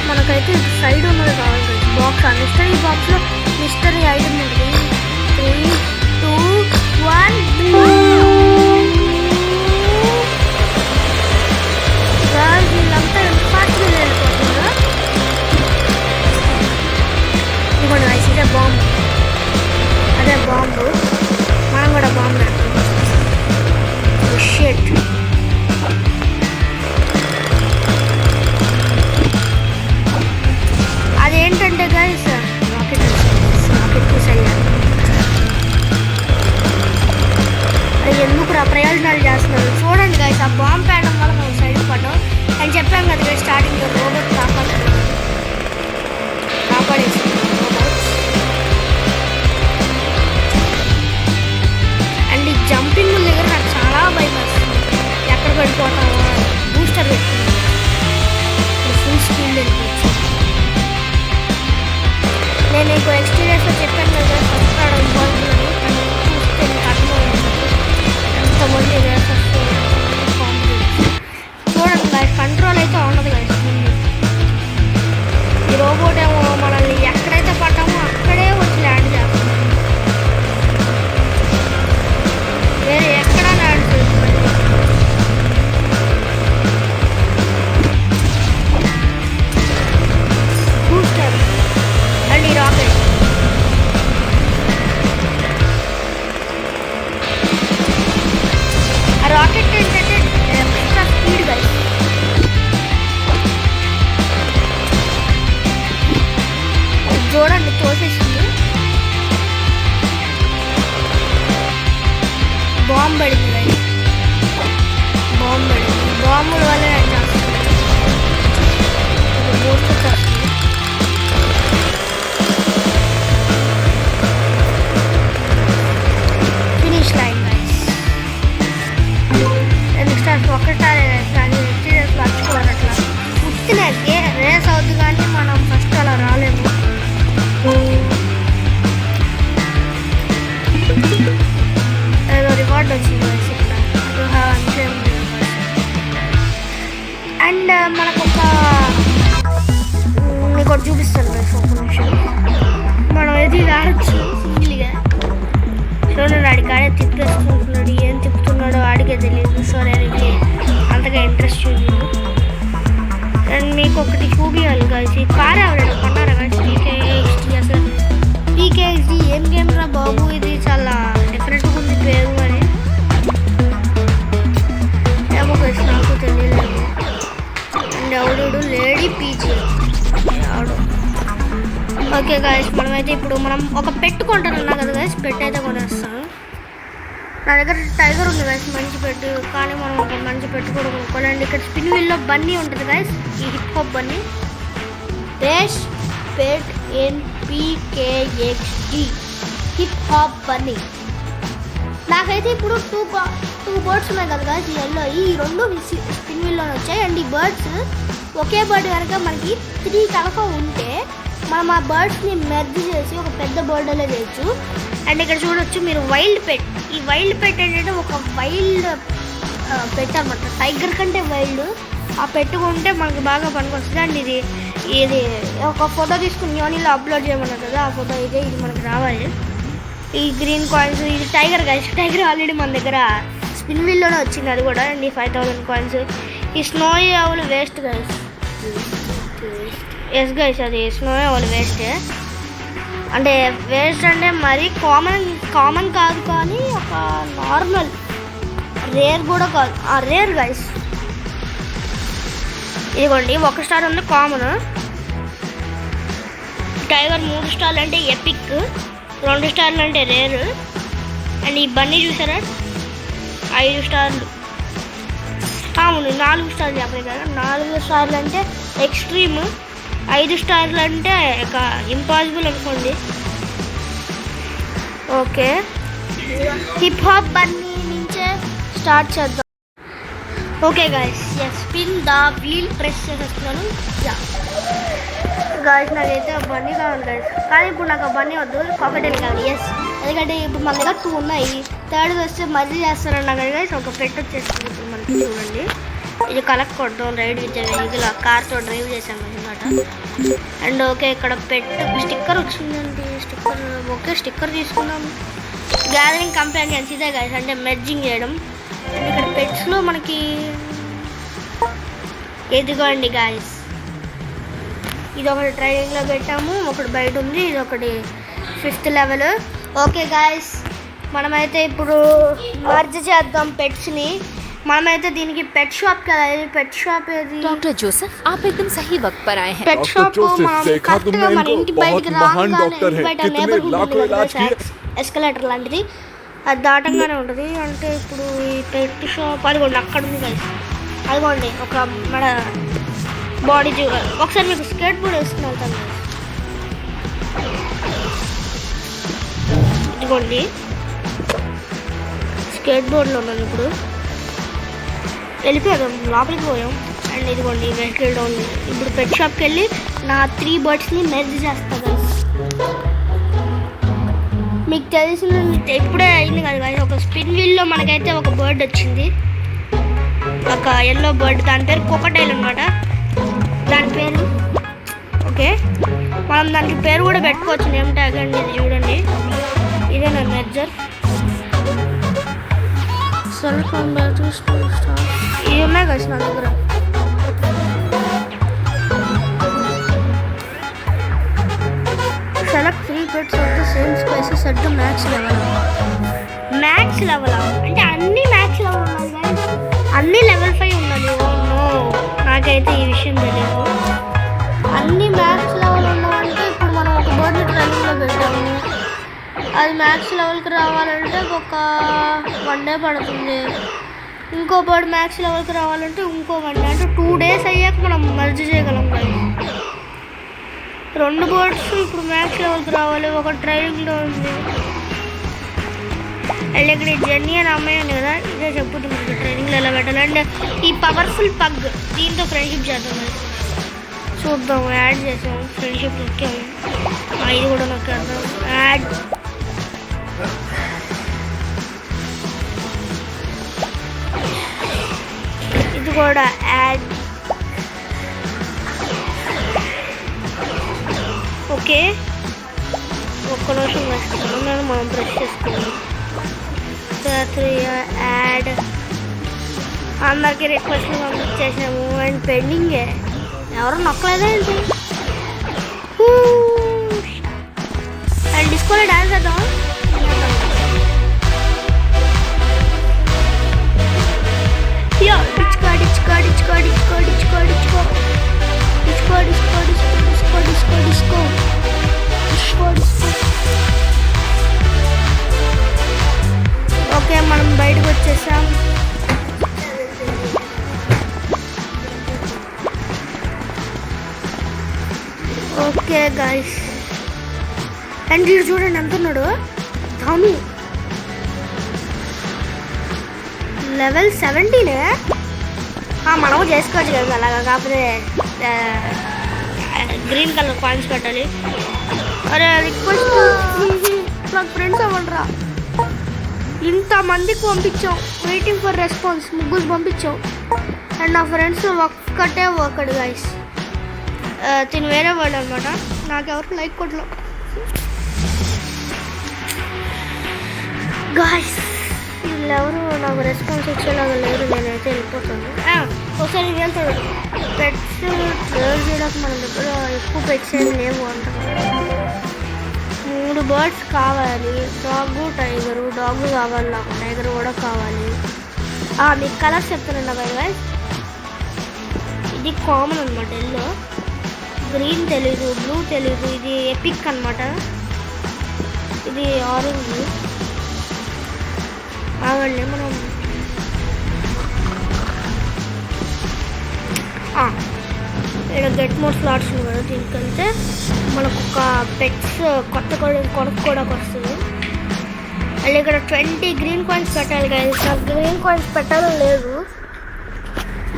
మనకైతే సైడ్ ఉన్నది కావాలి. బాక్స్ ఆ మిస్టరీ బాక్స్లో మిస్టరీ ఐటమ్ ఉంటుంది. 3 2 1 వీళ్ళంతా ఎంత ఫాస్ట్గా వెళ్ళిపోతుందో. ఇదిగోండి గైస్, ఇదే బాంబు. అదే బాంబు. మనం కూడా బాంబు పెడతాం. షిట్. అదేంటంటే గైస్ రాకెట్ మిసైల్. అది ఎందుకు ఉన్నది కదా స్టార్టింగ్లో రోబోట్ కాపాడేసింది రోబోట్. అండ్ ఈ జంపింగ్ దగ్గర నాకు చాలా భయం వస్తుంది, ఎక్కడ పడిపోతామో. బూస్టర్ పెట్టుకున్నాను, ఫుల్ స్పీడ్ వెళ్ళిపోవచ్చు. నేను మీకు ఎక్స్పీరియన్స్లో చెప్పాను కదా ఫస్ట్ రావడం ఇంపాసిబుల్ అని. చూస్తే మీకు అర్థమవుతుంది ఎంతమంది రేసర్స్ చూడండి గాయస్. కంట్రోల్ అయితే ఉండదు గాయస్. ఈ రోబోట్ ఏమో మనల్ని ఎక్కడైతే పడ్డామో అక్కడే వచ్చి ల్యాండ్ చేస్తుంది, వేరే ఎక్కడా ల్యాండ్ చేస్తుంది. బూస్టర్ అండ్ ఈ రాకెట్. ఆ రాకెట్ ఏంటంటే ఎక్స్ట్రా స్పీడ్ గైస్. చూడండి తోసేసింది. బాంబు పడింది గైస్, బాంబు పడింది. బాంబుల వల్ల నేను చేస్తాను వచ్చేస్తుంది. Finish line guys. ఒకసారి ఎక్స్పీరియన్స్ మర్చిపోవాలి. అట్లా పుట్టినకే రేస్ అవుతుంది కానీ మనం ఫస్ట్ అలా రాలేము. ఏదో రివార్డ్ వచ్చింది అండ్ మనకు మీకు ఒకటి చూపిస్తాను గైస్ ఒక నిమిషం. మనం ఏది ఆడచ్చు సింగిల్గా. చూడండి ఆడికి ఆడే తిప్పేసుకుంటున్నాడు, ఏం తిప్పుతున్నాడో ఆడికే తెలియదు. సో నేను అంతగా ఇంట్రెస్ట్ చూపించదు. అండ్ మీకు ఒకటి చూపించాలి గైస్. ఈ కార్ ఎవరైనా కొన్నారా గైస్? పీకేఎక్స్డి. అసలు పీకేఎక్స్డి ఏం గేమ్ రా బాబు, ఇది చాలా డిఫరెంట్గా ఉంది పేరు అని. ఏమో గైస్ నాకు తెలియలేదు. అండ్ ఎవడు లేడీ పీజీ ఎవడు. ఓకే గాయస్, మనమైతే ఇప్పుడు మనం ఒక పెట్ కొంటానున్నా కదా గాయస్. పెట్ అయితే కొనేస్తాను. నా దగ్గర టైగర్ ఉంది గాయస్, మంచి పెట్టు. కానీ మనం ఒక మంచి పెట్టు కూడా కొనుక్కోవాలండి. ఇక్కడ స్పిన్ వీల్లో బన్నీ ఉంటుంది గాయస్, ఈ హిప్ హాప్ బన్నీ. బెస్ట్ పెట్ NPKXD హిప్ హాప్ బన్నీ. నాకైతే ఇప్పుడు టూ బర్డ్స్ ఉన్నాయి కదా గాయస్, ఈ ఎల్లో. ఈ రెండు స్పిన్ వీల్లోనే వచ్చాయి. అండ్ ఈ బర్డ్స్ ఒకే బర్డ్ కనుక మనకి 3 కనుక ఉంటే మనం ఆ బర్డ్స్ని మెర్జ్ చేసి ఒక పెద్ద బర్డ్లో చేయొచ్చు. అండ్ ఇక్కడ చూడొచ్చు మీరు వైల్డ్ పెట్. ఈ వైల్డ్ పెట్ ఏంటంటే ఒక వైల్డ్ పెట్ అనమాట, టైగర్ కంటే వైల్డ్. ఆ పెట్టుకుంటే మనకు బాగా పనికొస్తుంది. అండ్ ఇది ఒక ఫోటో తీసుకుని యోనిలో అప్లోడ్ చేయమన్నారు కదా, ఆ ఫోటో ఇది మనకు రావాలి. ఈ గ్రీన్ కాయిన్స్, ఇది టైగర్ గైస్. టైగర్ ఆల్రెడీ మన దగ్గర స్పిన్ వీల్లోనే వచ్చింది, అది కూడా. అండ్ ఈ 5000 కాయిన్స్. ఈ స్నో ఆవులు వేస్ట్ గైస్. ఎస్ గైస్, అది స్నో ఆవులు వేస్ట్. అంటే వేస్ట్ అంటే మరీ కామన్ కాదు, కానీ ఒక నార్మల్ రేర్ కూడా కాదు. ఆ రేర్ గైస్ ఇదిగోండి. 1 స్టార్ ఉంది కామన్. టైగర్ 3 స్టార్లు అంటే ఎపిక్, 2 స్టార్లు అంటే రేర్. అండ్ ఈ బన్నీ చూసారా 5 స్టార్లు కామన్, 4 స్టార్లు చెప్పలేదు కదా. 4 స్టార్లు అంటే ఎక్స్ట్రీమ్, 5 స్టార్లు అంటే ఇక ఇంపాసిబుల్ అనుకోండి. ఓకే, హిప్ హాప్ బన్నీ నుంచే స్టార్ట్ చేద్దాం. Okay guys, spin the wheel press చేసేస్తున్నాను. గాయస్ నాకైతే ఆ బన్నీ కావాలి గాయస్, కానీ ఇప్పుడు నాకు ఆ బన్నీ వద్దు, కాకటేల్ కావాలి. ఎందుకంటే ఇప్పుడు మన దగ్గర 2 ఉన్నాయి. థర్డ్ వస్తే మళ్ళీ చేస్తానన్నా కదా గాయస్. ఒక పెట్ వచ్చేస్తుంది ఇప్పుడు మనకి. చూడండి, ఇది కలెక్ట్ కొడతాం. రైడ్ విత్ వెహికల్, ఆ కార్తో డ్రైవ్ చేసాము అనమాట. అండ్ ఓకే, ఇక్కడ పెట్ స్టిక్కర్ వచ్చిందండి. స్టిక్కర్ తీసుకున్నాం. గ్యాదరింగ్ కంపానియన్స్ ఇదే గాయస్, అంటే మెర్జింగ్ చేయడం. అండ్ ఇక్కడ పెట్స్లో మనకి ఎదుగోండి గాయస్, ఇది ఒకటి ట్రైనింగ్లో పెట్టాము, ఒకటి బయట ఉంది, ఇది ఒకటి 5th లెవెల్. ఓకే గాయస్, మనమైతే ఇప్పుడు మర్జ్ చేద్దాం పెట్స్ని. మనమైతే దీనికి పెట్ షాప్ కదా. పెట్ షాప్ ఏది? डॉक्टर जोसेफ, आप एकदम सही वक्त पर आए हैं। పెట్ షాప్ కరెక్ట్గా మన ఇంటి బయటకి రాగానే ఎస్కలేటర్ లాంటిది, అది దాటంగానే ఉంటుంది. అంటే ఇప్పుడు ఈ పెట్ షాప్ అదిగోండి అక్కడ ఉంది కదా. అదిగోండి ఒక మన బాడీ ఒకసారి మీకు స్కేట్ బోర్డ్ వేసుకుని వెళ్తాను. ఇదిగోండి స్కేట్ బోర్డ్లో ఉన్నాను. ఇప్పుడు వెళ్ళిపోయాం, లోపలికి పోయాం. అండ్ ఇదిగోండి వెహికల్ డౌన్. ఇప్పుడు పెట్ షాప్కి వెళ్ళి నా 3 బర్డ్స్ని మెర్జ్ చేస్తాను. మీకు తెలిసిన ఇప్పుడే అయింది కదా, ఒక స్పిన్ వీల్లో మనకైతే ఒక బర్డ్ వచ్చింది, ఒక ఎల్లో బర్డ్. దాని పేరు కోకటైల్ అనమాట. దాని పేరు ఓకే, మనం దానికి పేరు కూడా పెట్టుకోవచ్చు, నేమ్ ట్యాగ్ అండి. ఇది చూడండి, ఇదే నా మెర్జర్. సెల్ ఫోన్ బ్యాటరీ ఇవి ఉన్నాయి కదా నా దగ్గర. Select 3 pets of the same species at the max level. Max level అంటే అన్ని మ్యాక్స్ లెవెల్ ఉన్నాయి కానీ అన్ని లెవెల్ 5 ఉండాలి. ఓ నో, నాకైతే ఈ విషయం తెలియదు. అన్ని మ్యాక్స్ లెవెల్ ఉన్నామంటే ఇప్పుడు మనం ఒక బర్డ్ని ట్రైనింగ్లో పెట్టాము, అది మ్యాక్స్ లెవెల్కి రావాలంటే ఒక 1 day పడుతుంది. ఇంకో బర్డ్ మ్యాక్స్ లెవెల్కి రావాలంటే ఇంకో 1 day, అంటే 2 days అయ్యాక మనం మర్జ్ చేయగలం కదా. 2 బర్డ్స్ ఇప్పుడు మ్యాక్స్ లెవెల్కి రావాలి, ఒక ట్రైనింగ్లో ఉంది. అండ్ ఇక్కడ జర్నీ అని అమ్మాయి ఉంది కదా, ఇదే చెప్పుతుంది ట్రైనింగ్లో ఎలా పెట్టాలి. అండ్ ఈ పవర్ఫుల్ పగ్ దీంతో ఫ్రెండ్షిప్ చేద్దాం. చూద్దాం, యాడ్ చేసాం, ఫ్రెండ్షిప్ నొక్కాము. ఇది కూడా నొక్కేద్దాం, యాడ్. ఇది కూడా యాడ్. ఓకే, ఒక్క నిమిషం వేస్తున్నాను, మనం బ్రష్ చేసుకున్నాం. యాడ్. అందరికి రిక్వెస్ట్లు పంపించేసాము. అండ్ పెండింగే, ఎవరు నొక్కలేదా ఏంటి? అండ్ డిస్కోలో డాన్స్ చేద్దాం. Disco disco disco disco disco disco disco disco disco disco disco disco disco. Okay, మనం బయటకు వచ్చేసాం. ఓకే గైస్, అండ్ వీడు చూడండి ఎంత ఉన్నాడు. ధను level 17. మనము చేసుకోవచ్చు కదా అలాగా, కాకపోతే గ్రీన్ కలర్ కాయిన్స్ పెట్టాలి. అరే రిక్వెస్ట్ నాకు ఫ్రెండ్స్ అవ్వరా, ఇంతమందికి పంపించాం, వెయిటింగ్ ఫర్ రెస్పాన్స్. 3 పంపించాం అండ్ నా ఫ్రెండ్స్ ఒక్కటే ఒకడు గైస్, తిని వేరే వాళ్ళు అనమాట. నాకెవరికి లైక్ కొట్టలో గాయస్, వీళ్ళెవరు నాకు రెస్పాన్స్ ఇచ్చేలాగా లేరు. నేనైతే వెళ్ళిపోతాను. ఒకసారి వెళ్తాడు. పెట్స్ ట్రేడ్ చేయడానికి మన దగ్గర ఎక్కువ పెట్స్ ఏమి లేవు అంటారు. 3 బర్డ్స్ కావాలి, డాగు టైగరు. డాగు కావాలి నాకు, టైగర్ కూడా కావాలి. మీకు కలర్స్ చెప్తానండి అబ్బాయి. ఇది కామన్ అనమాట, ఎల్లో. గ్రీన్ తెలీదు, బ్లూ తెలీదు, ఇది ఎపిక్ అనమాట. ఇది ఆరెంజ్. ఆగండి, మనం ఇక్కడ గెట్ మోర్ స్లాట్స్ ఉంది కదా, దీనికి వెళ్తే మనకు ఒక పెట్స్ కొత్త కొనుక్కోవడానికి వస్తుంది. మళ్ళీ ఇక్కడ 20 గ్రీన్ కాయిన్స్ పెట్టాలి కదా. నాకు గ్రీన్ కాయిన్స్ పెట్టాలని లేదు.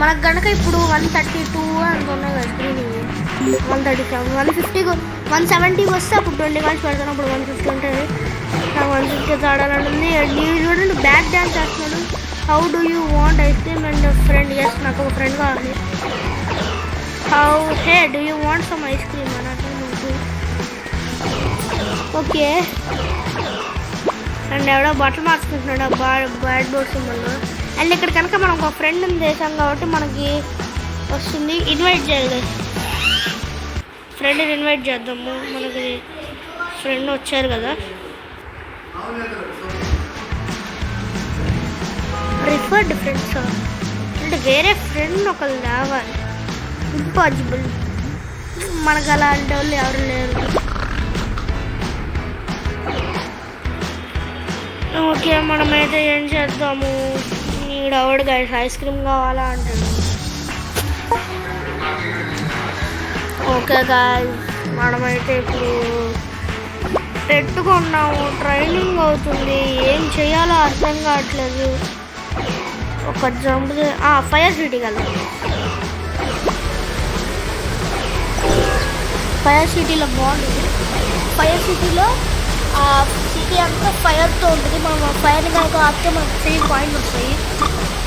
మనకు కనుక ఇప్పుడు 132 అంత ఉన్నాయి కదా గ్రీన్. 137, 150, 170 వస్తే అప్పుడు 20 కాయిన్స్ పెడతాను. అప్పుడు 150 ఉంటుంది. నాకు 150 తాడాలని ఉంది. నేను చూడండి బ్యాక్ డ్యాన్స్ చేస్తున్నాడు. How do you want ice cream and friend? Yes, నాకు ఒక ఫ్రెండ్ కావాలి. Hey do you want some ice cream అని అంటే ఓకే. అండ్ ఎవడో బట్టలు మార్చుకుంటున్నాడు బ్యాడ్ బోర్డ్ సింబల్. అండ్ ఇక్కడ కనుక మనం ఒక ఫ్రెండ్ని చేసాం కాబట్టి మనకి వస్తుంది. ఇన్వైట్ చేయాలి, ఫ్రెండ్ని ఇన్వైట్ చేద్దాము. మనకి ఫ్రెండ్ వచ్చారు కదా. రిఫర్డ్ ఫ్రెండ్స్ అంటే వేరే ఫ్రెండ్ ఒకళ్ళు రావాలి. ఇంపాసిబుల్, మనకు అలాంటి వాళ్ళు ఎవరు లేరు. ఓకే, మనమైతే ఏం చేద్దాము. ఈడ ఎవడు గైస్ ఐస్ క్రీమ్ కావాలా అంటాడు. ఓకే గాయ్స్, మనమైతే ఇప్పుడు పెట్టుకున్నాము. ట్రైనింగ్ అవుతుంది, ఏం చేయాలో అర్థం కావట్లేదు. ఒక జంప్ ఫైర్ సిటీకి వెళ్దాం. ఫైర్ సిటీలో బాగుంటుంది. ఫైర్ సిటీలో ఆ సిటీ అంతా ఫైర్తో ఉంటుంది. మనం ఆ ఫైర్ కనుక ఆపితే మనకు 3 పాయింట్లు వస్తాయి.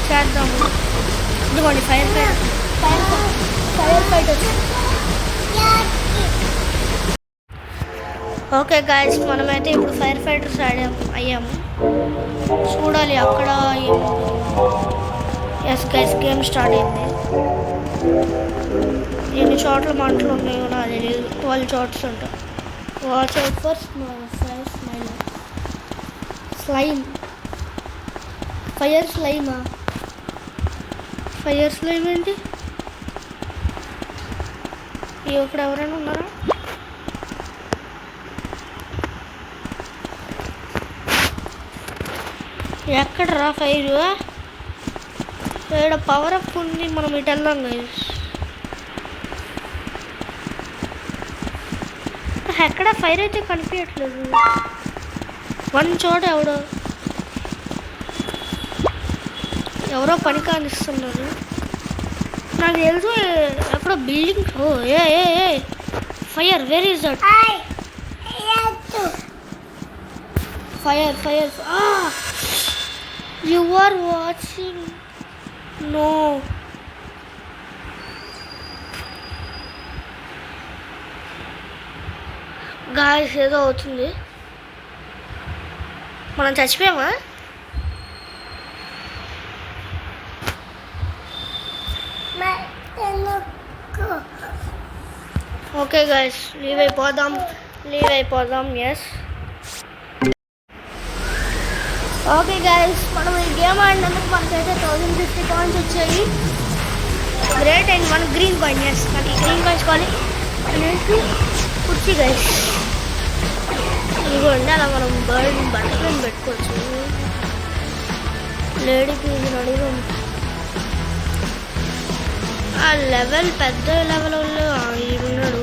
చేద్దాము. ఇదిగోండి ఫైర్ ఫైట్ వచ్చింది. ఓకే గాయస్, మనమైతే ఇప్పుడు ఫైర్ ఫైటర్స్ అయ్యాము. చూడాలి అక్కడ. ఎస్ గైస్, గేమ్ స్టార్ట్ అయింది. ఎన్ని చోట్ల మంటలు ఉన్నాయో నాకు తెలియదు. 12 చోట్స్ ఉంటాయి. Watch out for slime. Fire స్లైమా? ఫైర్ స్లైమ్ ఏంటి? ఇక్కడ ఎవరైనా ఉన్నారా? ఎక్కడరా ఫైర్? ఇక్కడ పవర్ అప్ ఉంది, మనం ఇటు వెళ్దాం గైస్. ఎక్కడ ఫైర్ అయితే కనిపించట్లేదు. 1 చోట ఎవరో పని కానిస్తున్నారు. నాకు తెలుసు ఎక్కడో building. Oh a fire, where is that? Fire you are watching. No guys, ఏదో అవుతుంది. మనం చచ్చిపోయామా? ఓకే గాయస్, లీవ్ అయిపోదాం. ఎస్ ఓకే గాయస్, మనం ఈ గేమ్ ఆడినందుకు మనకైతే 1050 కాయిన్స్ వచ్చాయి. గ్రేట్. అండ్ మనకు గ్రీన్ కాయిన్. ఎస్, నాకు ఈ గ్రీన్ కాయిన్స్ కావాలి అనేసి కుర్చీ గైస్. ఇదిగోండి, అలా మనం బట్టలను పెట్టుకోవచ్చు. లేడీకి ఇది అడుగుదాం. ఆ లెవెల్ పెద్ద లెవెల్ వాళ్ళు ఈడున్నాడు.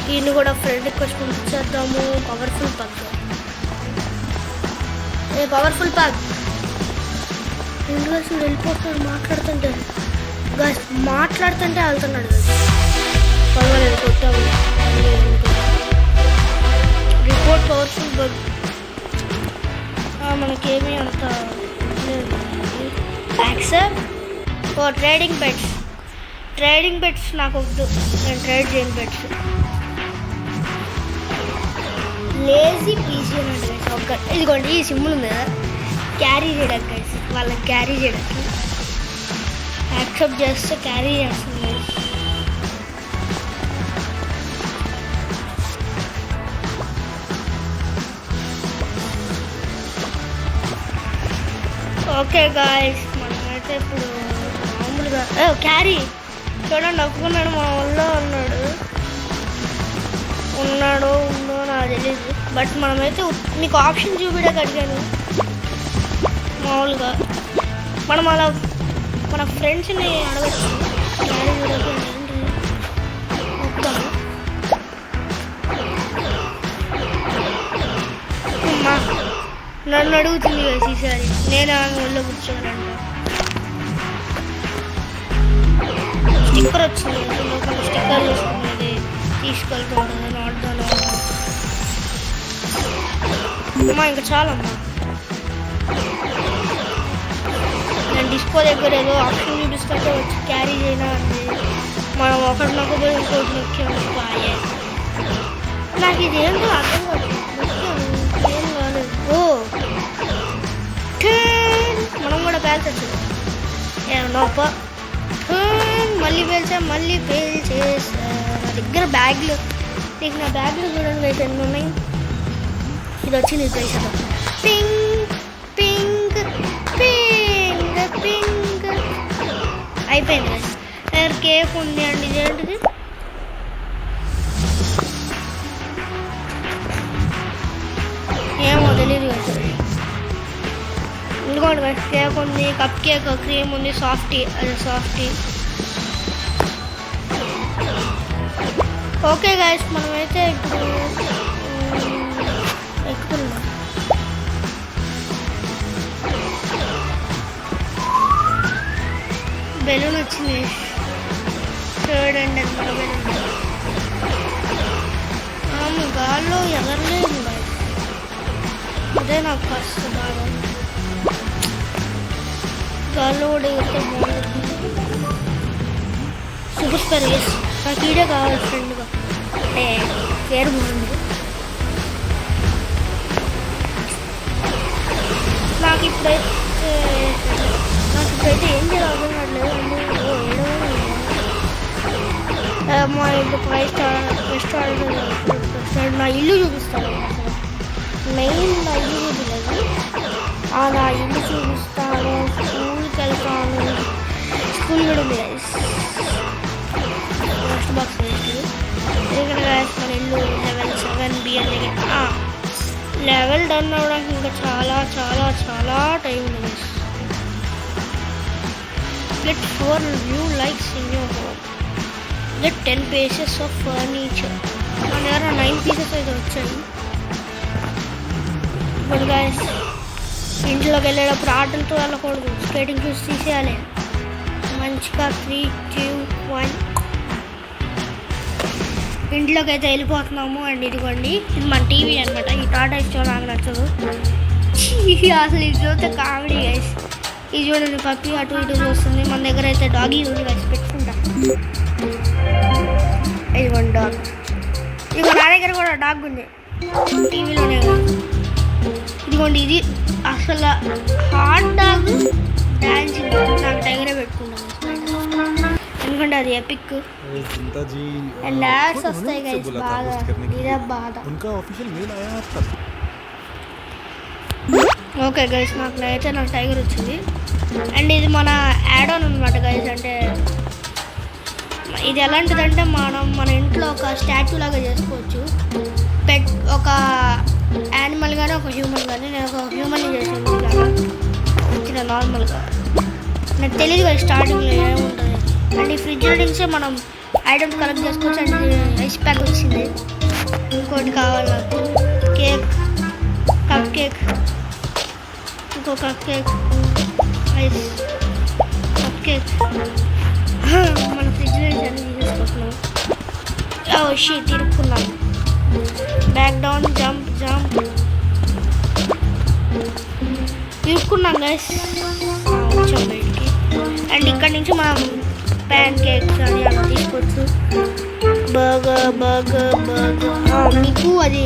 ఈయన్ని కూడా ఫ్రెండ్ రిక్వెస్ట్ పంపించేద్దాము. Powerful pack. ఇంగ్లీష్ వెళ్ళిపోతున్నాడు మాట్లాడుతుంటే వెళ్తున్నాడు. పర్వాలేదు, కొట్టాము. Report powerful bug. మనకేమీ అంత యాక్సెప్ట్. ట్రేడింగ్ బెట్స్ నాకు వద్దు. నేను ట్రేడ్ చేయను బెట్స్. లేజీ పీసీ అని అంటే ఒక ఇదిగోండి, ఈ సింబల్ ఉంది కదా, క్యారీ చేయడానికి గైస్. వాళ్ళకి క్యారీ చేయడానికి యాక్సెప్ట్ చేస్తే క్యారీ చేస్తుంది. ఓకే గాయస్, మనమైతే ఇప్పుడు మామూలుగా క్యారీ చూడండి ఒప్పుకున్నాడు. మా ఊళ్ళో ఉన్నాడో నాకు తెలీదు. బట్ మనమైతే మీకు ఆప్షన్ చూపించడానికి అడిగాను. మామూలుగా మనం అలా మన ఫ్రెండ్స్ని అడగచ్చు. క్యారీ చూడక నన్ను అడుగుతుంది కదా ఈసారి. నేను ఆమె ఒళ్ళో కూర్చోనంట. స్టిక్కర్ వచ్చింది, స్టిక్కర్ వేసుకున్నది తీసుకెళ్తుంది. నాటుదాను అమ్మా, ఇంకా చాలమ్మా. నేను డిస్కో దగ్గర ఏదో ఆప్షన్ చూపిస్తుంటే వచ్చి క్యారీ చేయనా అండి. మనం ఒకటి నొక్కపోయి ఇంకోటి నొక్కాము. నాకు ఇది ఏంటో అర్థం కాదు. ఏం కాలేదు. మనం కూడా పేల్చచ్చు. నొప్ప మళ్ళీ పేల్చేసా. నా దగ్గర బ్యాగ్లు, నీకు నా బ్యాగ్లు చూడండి అయితే ఎన్ని ఉన్నాయి. ఇది వచ్చింది పేల్చడం. పింక్ అయిపోయింది. కేక్ ఉంది అండి. ఇదేంటిది? ఏమో తెలీదు కదా. ఇంకోటి కదా, కేక్ ఉంది, కప్ కేక్, క్రీమ్ ఉంది, సాఫ్టీ. ఓకే గైస్, మనమైతే ఇప్పుడు ఎక్కుతున్నాం. బెలూన్ వచ్చింది చూడండి, అది మన బెలూన్. గాల్లో ఎగరలేదు guys. అదే నాకు ఫస్ట్ బాగా గాల్లో కూడా ఎగిరితే బాగుంటుంది. సూపర్ స్టార్ ఎస్, నాకు ఈడే కావాలి ఫ్రెండ్గా, అంటే పేరు బాగుంది. నాకు ఇప్పుడైతే ఏం చేయాలి అర్థం కావట్లేదు. మా ఇంటి రెస్టారెంట్ నా ఇల్లు చూపిస్తాను. మెయిన్ నా ఇల్లు చూపించలేదు, నా ఇల్లు చూపిస్తాను. స్కూల్కి వెళ్తాను, స్కూల్ కూడా ఉంది గైస్. ఫస్ట్ బాక్స్ ఇక్కడ గైస్ మన ఇల్లు లెవెల్ 7B అని. లెవెల్ డన్ అవ్వడానికి ఇంకా చాలా చాలా చాలా టైం ఉంది guys. Get 4 new likes in your home. Get 10 pieces of furniture. మన దగ్గర 9 pieces అయితే వచ్చాయి. ఇప్పుడు గైస్ ఇంట్లోకి వెళ్ళేటప్పుడు ఆటలతో వెళ్ళకూడదు, స్కేటింగ్ షూస్ తీసేయాలి. మంచిగా 3, 2, 1 ఇంట్లోకి అయితే వెళ్ళిపోతున్నాము. అండ్ ఇదిగోండి, ఇది మన టీవీ అనమాట. ఈ టాటా ఇష్టం నాకు నచ్చదు అసలు. ఇది చూస్తే కామెడీ గైస్. ఇది చూడండి, పప్పి అటు ఇటు చూస్తుంది. మన దగ్గర అయితే డాగీ ఉంది గైస్, పెట్టుకుంటా. ఇదిగోండి డాగ్. ఇదిగో నా దగ్గర కూడా డాగ్ ఉంది, టీవీలోనే. ఇదిగోండి, ఇది అసలు హాట్ డాగ్ డాన్సింగ్. నాకు దగ్గరే పెట్టుకుంటాను ఎందుకంటే అది ఎపిక్. అండ్ యాడ్స్ వస్తాయి గైస్ బాగా, ఇదే బాధ. ఓకే గైస్, నాకు టైగర్ వచ్చింది. అండ్ ఇది మన యాడ్ ఆన్ అనమాట గైస్. అంటే ఇది ఎలాంటిదంటే మన ఇంట్లో ఒక స్టాచ్యూ లాగా చేసుకోవచ్చు. పెట్ ఒక యానిమల్ కానీ ఒక హ్యూమన్ కానీ. నేను ఒక హ్యూమన్ని చేసాను ఇట్లా నార్మల్గా. నాకు తెలియదు కదా స్టార్టింగ్లో ఏముంటుంది. అండ్ ఈ ఫ్రిడ్జ్ నుంచే మనం ఐటమ్స్ కలెక్ట్ చేసుకోవచ్చు. అండ్ ఐస్ ప్యాక్ వచ్చింది. ఇంకోటి కావాలి నాకు, కేక్, కప్ కేక్, ఇంకో cup cake, ice cup cake. మన ఫ్రిడ్జ్ నుంచి అన్ని తీసుకొస్తున్నాం. షీట్ ఇరుక్కున్నాం. బ్యాక్ డౌన్, జంప్ జంప్ ఇరుక్కున్నాం గైస్. వచ్చాం బయటికి. అండ్ ఇక్కడ నుంచి మనం ప్యాన్ కేక్స్ అని అలా తీసుకోవచ్చు. Burger burger burger. మీకు అది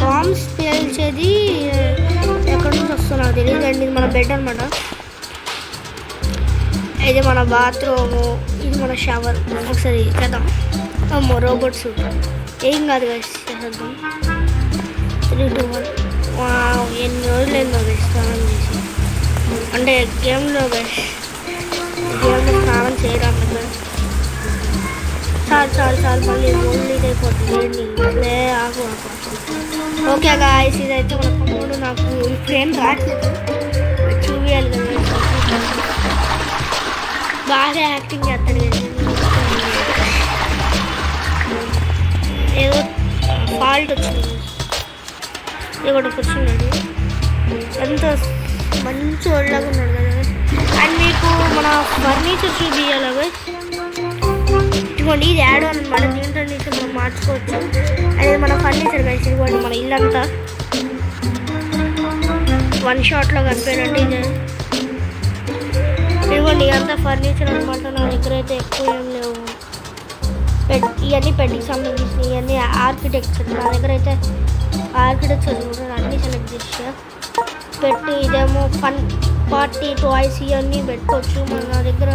బాంబ్స్ పేల్చేది ఎక్కడి నుంచి వస్తుందో తెలియదు. అండ్ ఇది మన బెడ్ అనమాట. ఇది మన బాత్రూము, ఇది మన షవర్. ఒకసారి చేద్దాం. అమ్మో రోబోట్స్, ఏం కాదు గైస్, చేద్దాం. 3, 2, 1. ఎన్ని రోజులు ఏందో గైస్ స్నానం చేసి, అంటే గేమ్లో గైస్, గేమ్లో స్నానం చేయడానికి గైస్. చాలు మళ్ళీ ఓన్లీ అయిపోతుంది. లే ఆకు. ఓకే గాయస్, ఇదైతే మన తమ్ముడు. నాకు ఇప్పుడు ఏం రావట్లేదు, చూపించాలి కదా. బాగా యాక్టింగ్ చేస్తాడు కదా. ఏదో ఫాల్ట్ వచ్చింది, ఇక్కడ కూర్చున్నాడు. ఎంత మంచి ఒళ్ళగా ఉన్నాడు కదా. అండ్ మీకు మన ఫర్నిచర్ చూపించాలి కదా. ఇదిగోండి, ఇది యాడ్ ఆన్ అనమాట. దీంట్లో నుంచి మనం మార్చుకోవచ్చు. అనేది మన ఫర్నిచర్ కలిసి. ఇదిగోండి, మన ఇల్లంతా వన్ షాట్లో కనిపోయినట్టు. ఇదిగోండి, ఇదంతా ఫర్నిచర్ అనమాట. నా దగ్గర అయితే ఎక్కువ ఏం లేవు. ఇవన్నీ పెట్టుకి సంబంధించినవి, ఇవన్నీ ఆర్కిటెక్చర్. నా దగ్గర అయితే ఆర్కిటెక్చర్ అన్నీ సెలెక్ట్ చేసా పెట్టి. ఇదేమో ఫన్ పార్టీ టాయ్స్, ఇవన్నీ పెట్టుకోవచ్చు. నా దగ్గర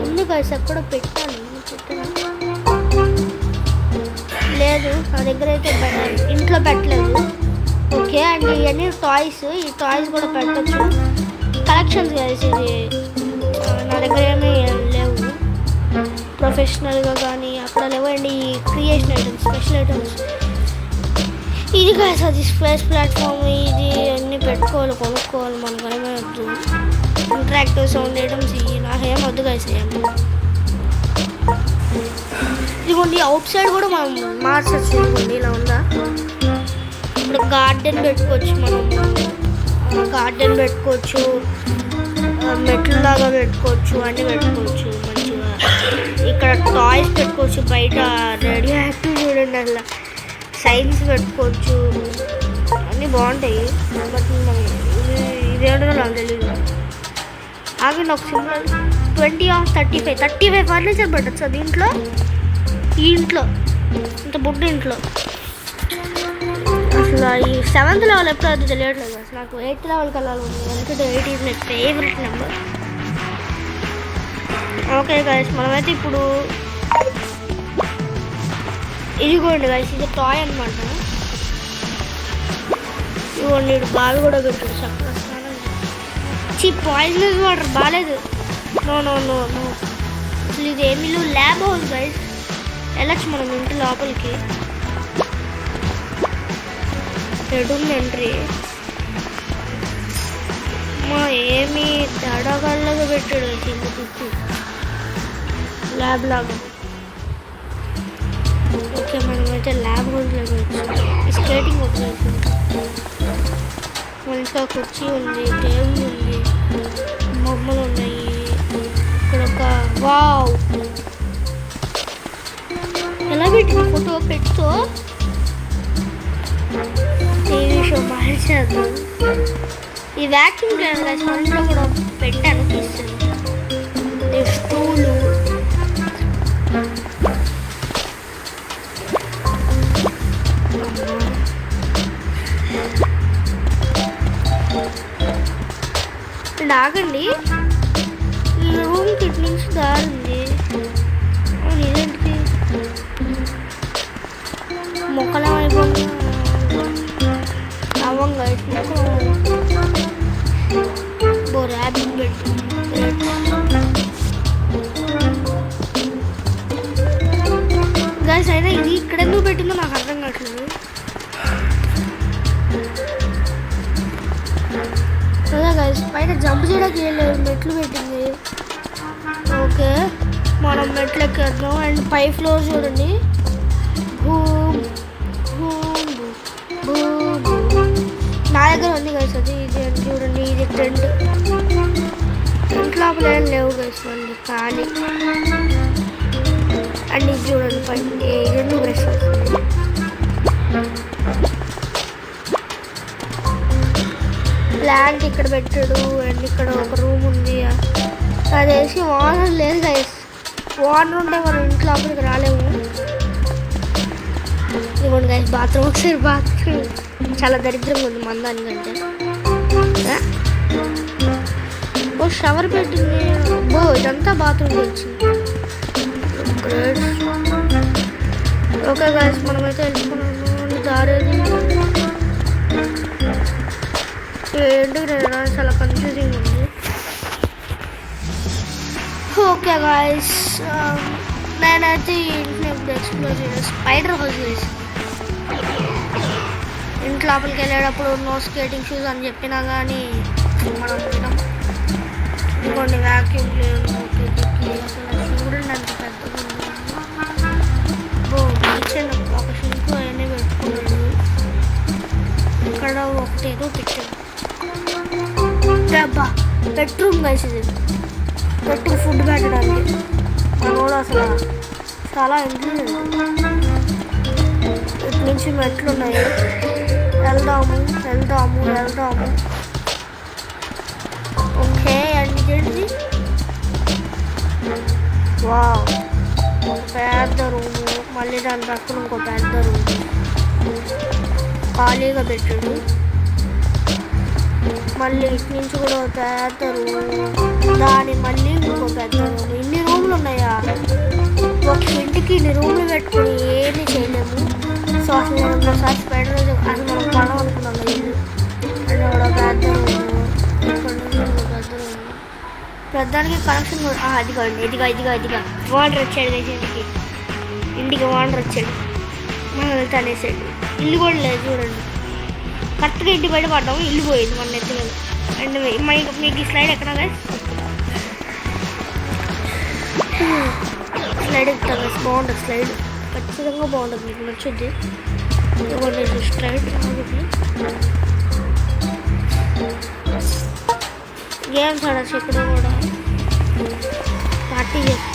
ఉంది గైస్, ఎక్కడో పెట్టాను. లేదు, నా దగ్గర అయితే ఇంట్లో పెట్టలేదు. ఓకే. అండ్ ఇవన్నీ టాయ్స్, ఈ టాయ్స్ కూడా పెట్టచ్చు. కలెక్షన్స్ గైస్, ఇది నా దగ్గర ఏమీ లేవు ప్రొఫెషనల్గా కానీ అక్కడ లేవండి. Creation items, special items. ఇది గైస్ అది స్పేస్ ప్లాట్ఫామ్. ఇది అన్నీ పెట్టుకోవాలి, కొనుక్కోవాలి. మనకు ఏమీ వద్దు. ఇంటరాక్టివ్ సౌండ్ ఐటమ్స్ ఇవి నాకేం వద్దు గైస్. ఏమో ఇదిగోండి అవుట్ సైడ్ కూడా మనం మార్చచ్చు. ఇదిగోండి ఇలా ఉందా. ఇప్పుడు గార్డెన్ పెట్టుకోవచ్చు, మనం గార్డెన్ పెట్టుకోవచ్చు, మెట్లలాగా పెట్టుకోవచ్చు, అన్నీ పెట్టుకోవచ్చు మంచిగా. ఇక్కడ టాయ్స్ పెట్టుకోవచ్చు, బయట రెడీ యాక్టివ్ చూడండి, అసలు సైన్స్ పెట్టుకోవచ్చు, అన్నీ బాగుంటాయి. బట్ ఇదేంటో నాకు తెలియదు. ఆగండి ఒక సింపుల్ 20 or 35 ఫర్నిచర్ పెట్టచ్చు దీంట్లో. ఈ ఇంట్లో ఇంత బుడ్డ ఇంట్లో అసలు ఈ 7th లెవెల్ ఎప్పుడు అది తెలియట్లేదు. అసలు నాకు 8th లెవెల్కి వెళ్ళాలి ఉంది, ఎందుకంటే 8 is my favourite number. Okay guys, మనమైతే ఇప్పుడు ఇదిగోండి గైస్, ఇది టాయ్ అనమాట. ఇదిగోండి ఇటు బావి కూడా పెట్టాడు చక్కగా స్నానం. పాయిజనస్ వాటర్ బాగాలేదు. నో నో నో నో అసలు ఇది ఏమీ ల్యాబ్ హౌస్ గైస్. వెళ్ళచ్చు మనం ఇంటి లోపలికి. ఎడుంది ఎంట్రీ. మా ఏమి తడగల్లగా పెట్టాడు కింద చుట్టూ ల్యాబ్ లాగా. ఓకే, మనమైతే ల్యాబ్ హౌస్లోకి వచ్చాం. స్కేటింగ్ వచ్చేసి మంచిగా కుర్చీ ఉంది, టేబుల్ ఉంది, బొమ్మలు ఉన్నాయి. ఇక్కడ ఒక వావ్ ఎలా పెట్టింది ఫోటో పెట్టుతో టీవీ షో మార్చేద్దాం. ఈ వ్యాక్యూమ్ క్లీనర్ ఇంట్లో కూడా పెట్టాను, తీస్తాను. స్టూలు, ఆగండి. ఈ రూమ్ కిట్ నుంచి దారి ఉంది. ఇదేంటిది మొక్కలు అయిపోయింది. అవ్వంగా ర్యాబిట్ బెడ్. గైస్ అయినా ఇది ఇక్కడ ఎందుకు పెట్టిందో నాకు అర్థం కావట్లేదు కదా గైస్. పైన జంప్ చేయడానికి ఏం లేదు, మెట్లు పెట్టింది. ఓకే, మనం మెట్లు ఎక్కేద్దాం. అండ్ పై ఫ్లోర్ చూడండి. నా దగ్గర ఉంది గైస్ అది. ఇది చూడండి, ఇది టెంట్ లోపల ఏం లేవు గైస్, మళ్ళీ ఖాళీ. అండ్ ఇది చూడండి పై 2 బ్రష్. ప్లాంట్ ఇక్కడ పెట్టాడు. అండ్ ఇక్కడ ఒక రూమ్ ఉంది, అదేసి వాటర్ లేదు గైస్. వాటర్ ఉంటే మనం ఇంట్లో లోపలికి రాలేము. ఇదిగోండి గైస్ బాత్రూమ్. ఒకసారి బాత్రూమ్ చాలా దరిద్రంగా ఉంది మందానికంటే. ఓ షవర్ పెట్టింది. బో ఇదంతా బాత్రూమ్ వచ్చింది. ఓకే గైస్, మనమైతే వెళ్ళిపోతున్నాము. దారేది ఏంటి చాలా కన్ఫ్యూజింగ్ ఉంది. ఓకే గైస్, నేనైతే ఈ ఇంట్లో ఇప్పుడు ఎక్స్ప్లోర్ చేయాలి. స్పైడర్ హౌస్ చేసి ఇంటి లోపలికి వెళ్ళేటప్పుడు నో స్కేటింగ్ షూస్ అని చెప్పినా కానీ మనం వినం. ఇంకోండి వ్యాక్యూమ్ లేదు. అసలు చూడండి అంత పెద్దగా ఉంది. కిచెన్ ఒక షింకు అవన్నీ పెట్టుకున్నాడు. ఇక్కడ ఒకటి ఏదో పెట్టాడు. డబ్బా బెడ్రూమ్ గైస్, ఇది బెడ్రూమ్ ఫుడ్ పెట్టడానికి. మనోడు అసలు చాలా ఇంటెలిజెంట్. ఇటు నుంచి మెట్లు ఉన్నాయి. వెళ్దాము. ఓకే, అండ్ ఇదేంటిది? వావ్, ఒక పెద్ద రూము. మళ్ళీ దాని పక్కన ఇంకో పెద్ద రూము ఖాళీగా పెట్టాడు. మళ్ళీ ఇటు నుంచి కూడా ఒక పెద్ద రూము, దాని మళ్ళీ ఇంకో పెద్ద రూము. ఇన్ని రూములు ఉన్నాయా? ఒక ఇంటికి ఇన్ని రూములు పెట్టుకుని ఏమీ చేయలేము. సో అసలు నేను ఒకసారి స్పైడర్ అది మనం కొనం అనుకున్నాం ఇల్లు. అంటే ఒక పెద్ద రూము, ఇక్కడ నుంచి ఇంకో పెద్ద రూము. పెద్దానికి కనెక్షన్ ఇదిగా వాటర్ వచ్చాడు వేసి ఇంటికి వాటర్ వచ్చాడు. మనం వెళ్తే అనేసాడు. ఇల్లు కూడా లేదు చూడండి. కరెక్ట్గా ఇంటి బయట పడ్డాము, ఇల్లు పోయింది మన నెత్తి మీద. అండ్ మీకు ఈ స్లైడ్ ఎక్కడ స్లైడ్ ఎక్కుతాం, బాగుంటుంది స్లైడ్. ఖచ్చితంగా బాగుంటుంది, మీకు నచ్చుద్ది. ఇదిగోండి ఇది స్ట్రైట్ ఆగుతుంది. గేమ్స్ ఆడచ్చు ఇక్కడ కూడా, పార్టీ చేస్తా.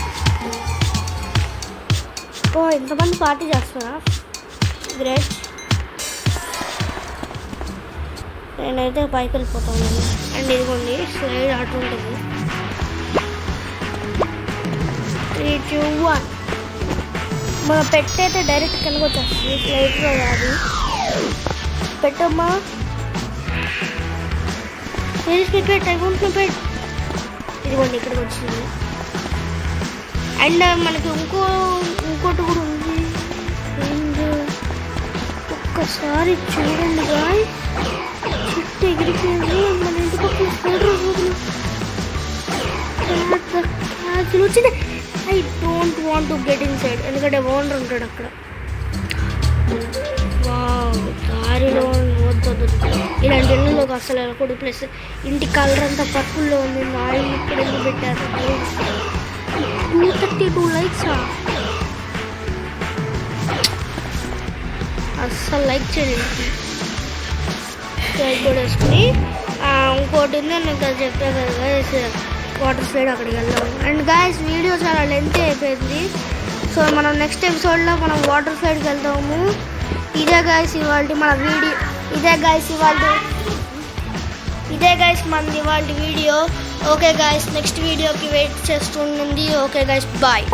ఓ ఎంతమంది పార్టీ చేస్తారా, గ్రేట్. నేనైతే పైకి వెళ్ళిపోతాను. అండ్ ఇదిగోండి స్లైడ్ ఆట ఉంటుంది. 3, 2, 1. మన పెట్ అయితే డైరెక్ట్ కిందకు వచ్చేస్తుంది, స్లైడ్లో కాదు. పెట్టమ్మా, క్రికెట్ ఐ పెట్. ఇదిగోండి ఇక్కడికి వచ్చింది. అండ్ మనకి ఇంకోటి కూడా ఉంది. అండ్ ఒక్కసారి చూడండి గాయ్, చెట్టు ఎగిరిపోయింది. మన ఇంటి పక్కన వచ్చింది. I don't want to get in side, ఎందుకంటే ఓనర్ ఉంటాడు అక్కడ. దారిలో వద్దు, ఇలాంటి ఇళ్ళలోకి అసలు వెళ్ళకూడదు. ప్లస్ ఇంటి కలర్ అంతా పర్పుల్లో ఉంది. మా ఇల్లు ఇక్కడ ఎందుకు పెట్టారు? 232 likes. అస్సలు లైక్ చేయండి. లైక్ కూడా వేసుకుని ఇంకోటి ఉంది, నేను చెప్పాను కదా గాయస్, వాటర్ స్లైడ్ అక్కడికి వెళ్దాం. అండ్ గాయస్ వీడియో చాలా లెంత్ అయిపోయింది. సో మనం నెక్స్ట్ ఎపిసోడ్లో మనం వాటర్ స్లైడ్కి వెళ్తాము. ఇదే గాయస్ ఇవాళ మన వీడియో. ఇదే గాయస్ మనది ఇవాళ వీడియో. ఓకే గాయస్, నెక్స్ట్ వీడియోకి వెయిట్ చేస్తుండండి. Okay guys, bye.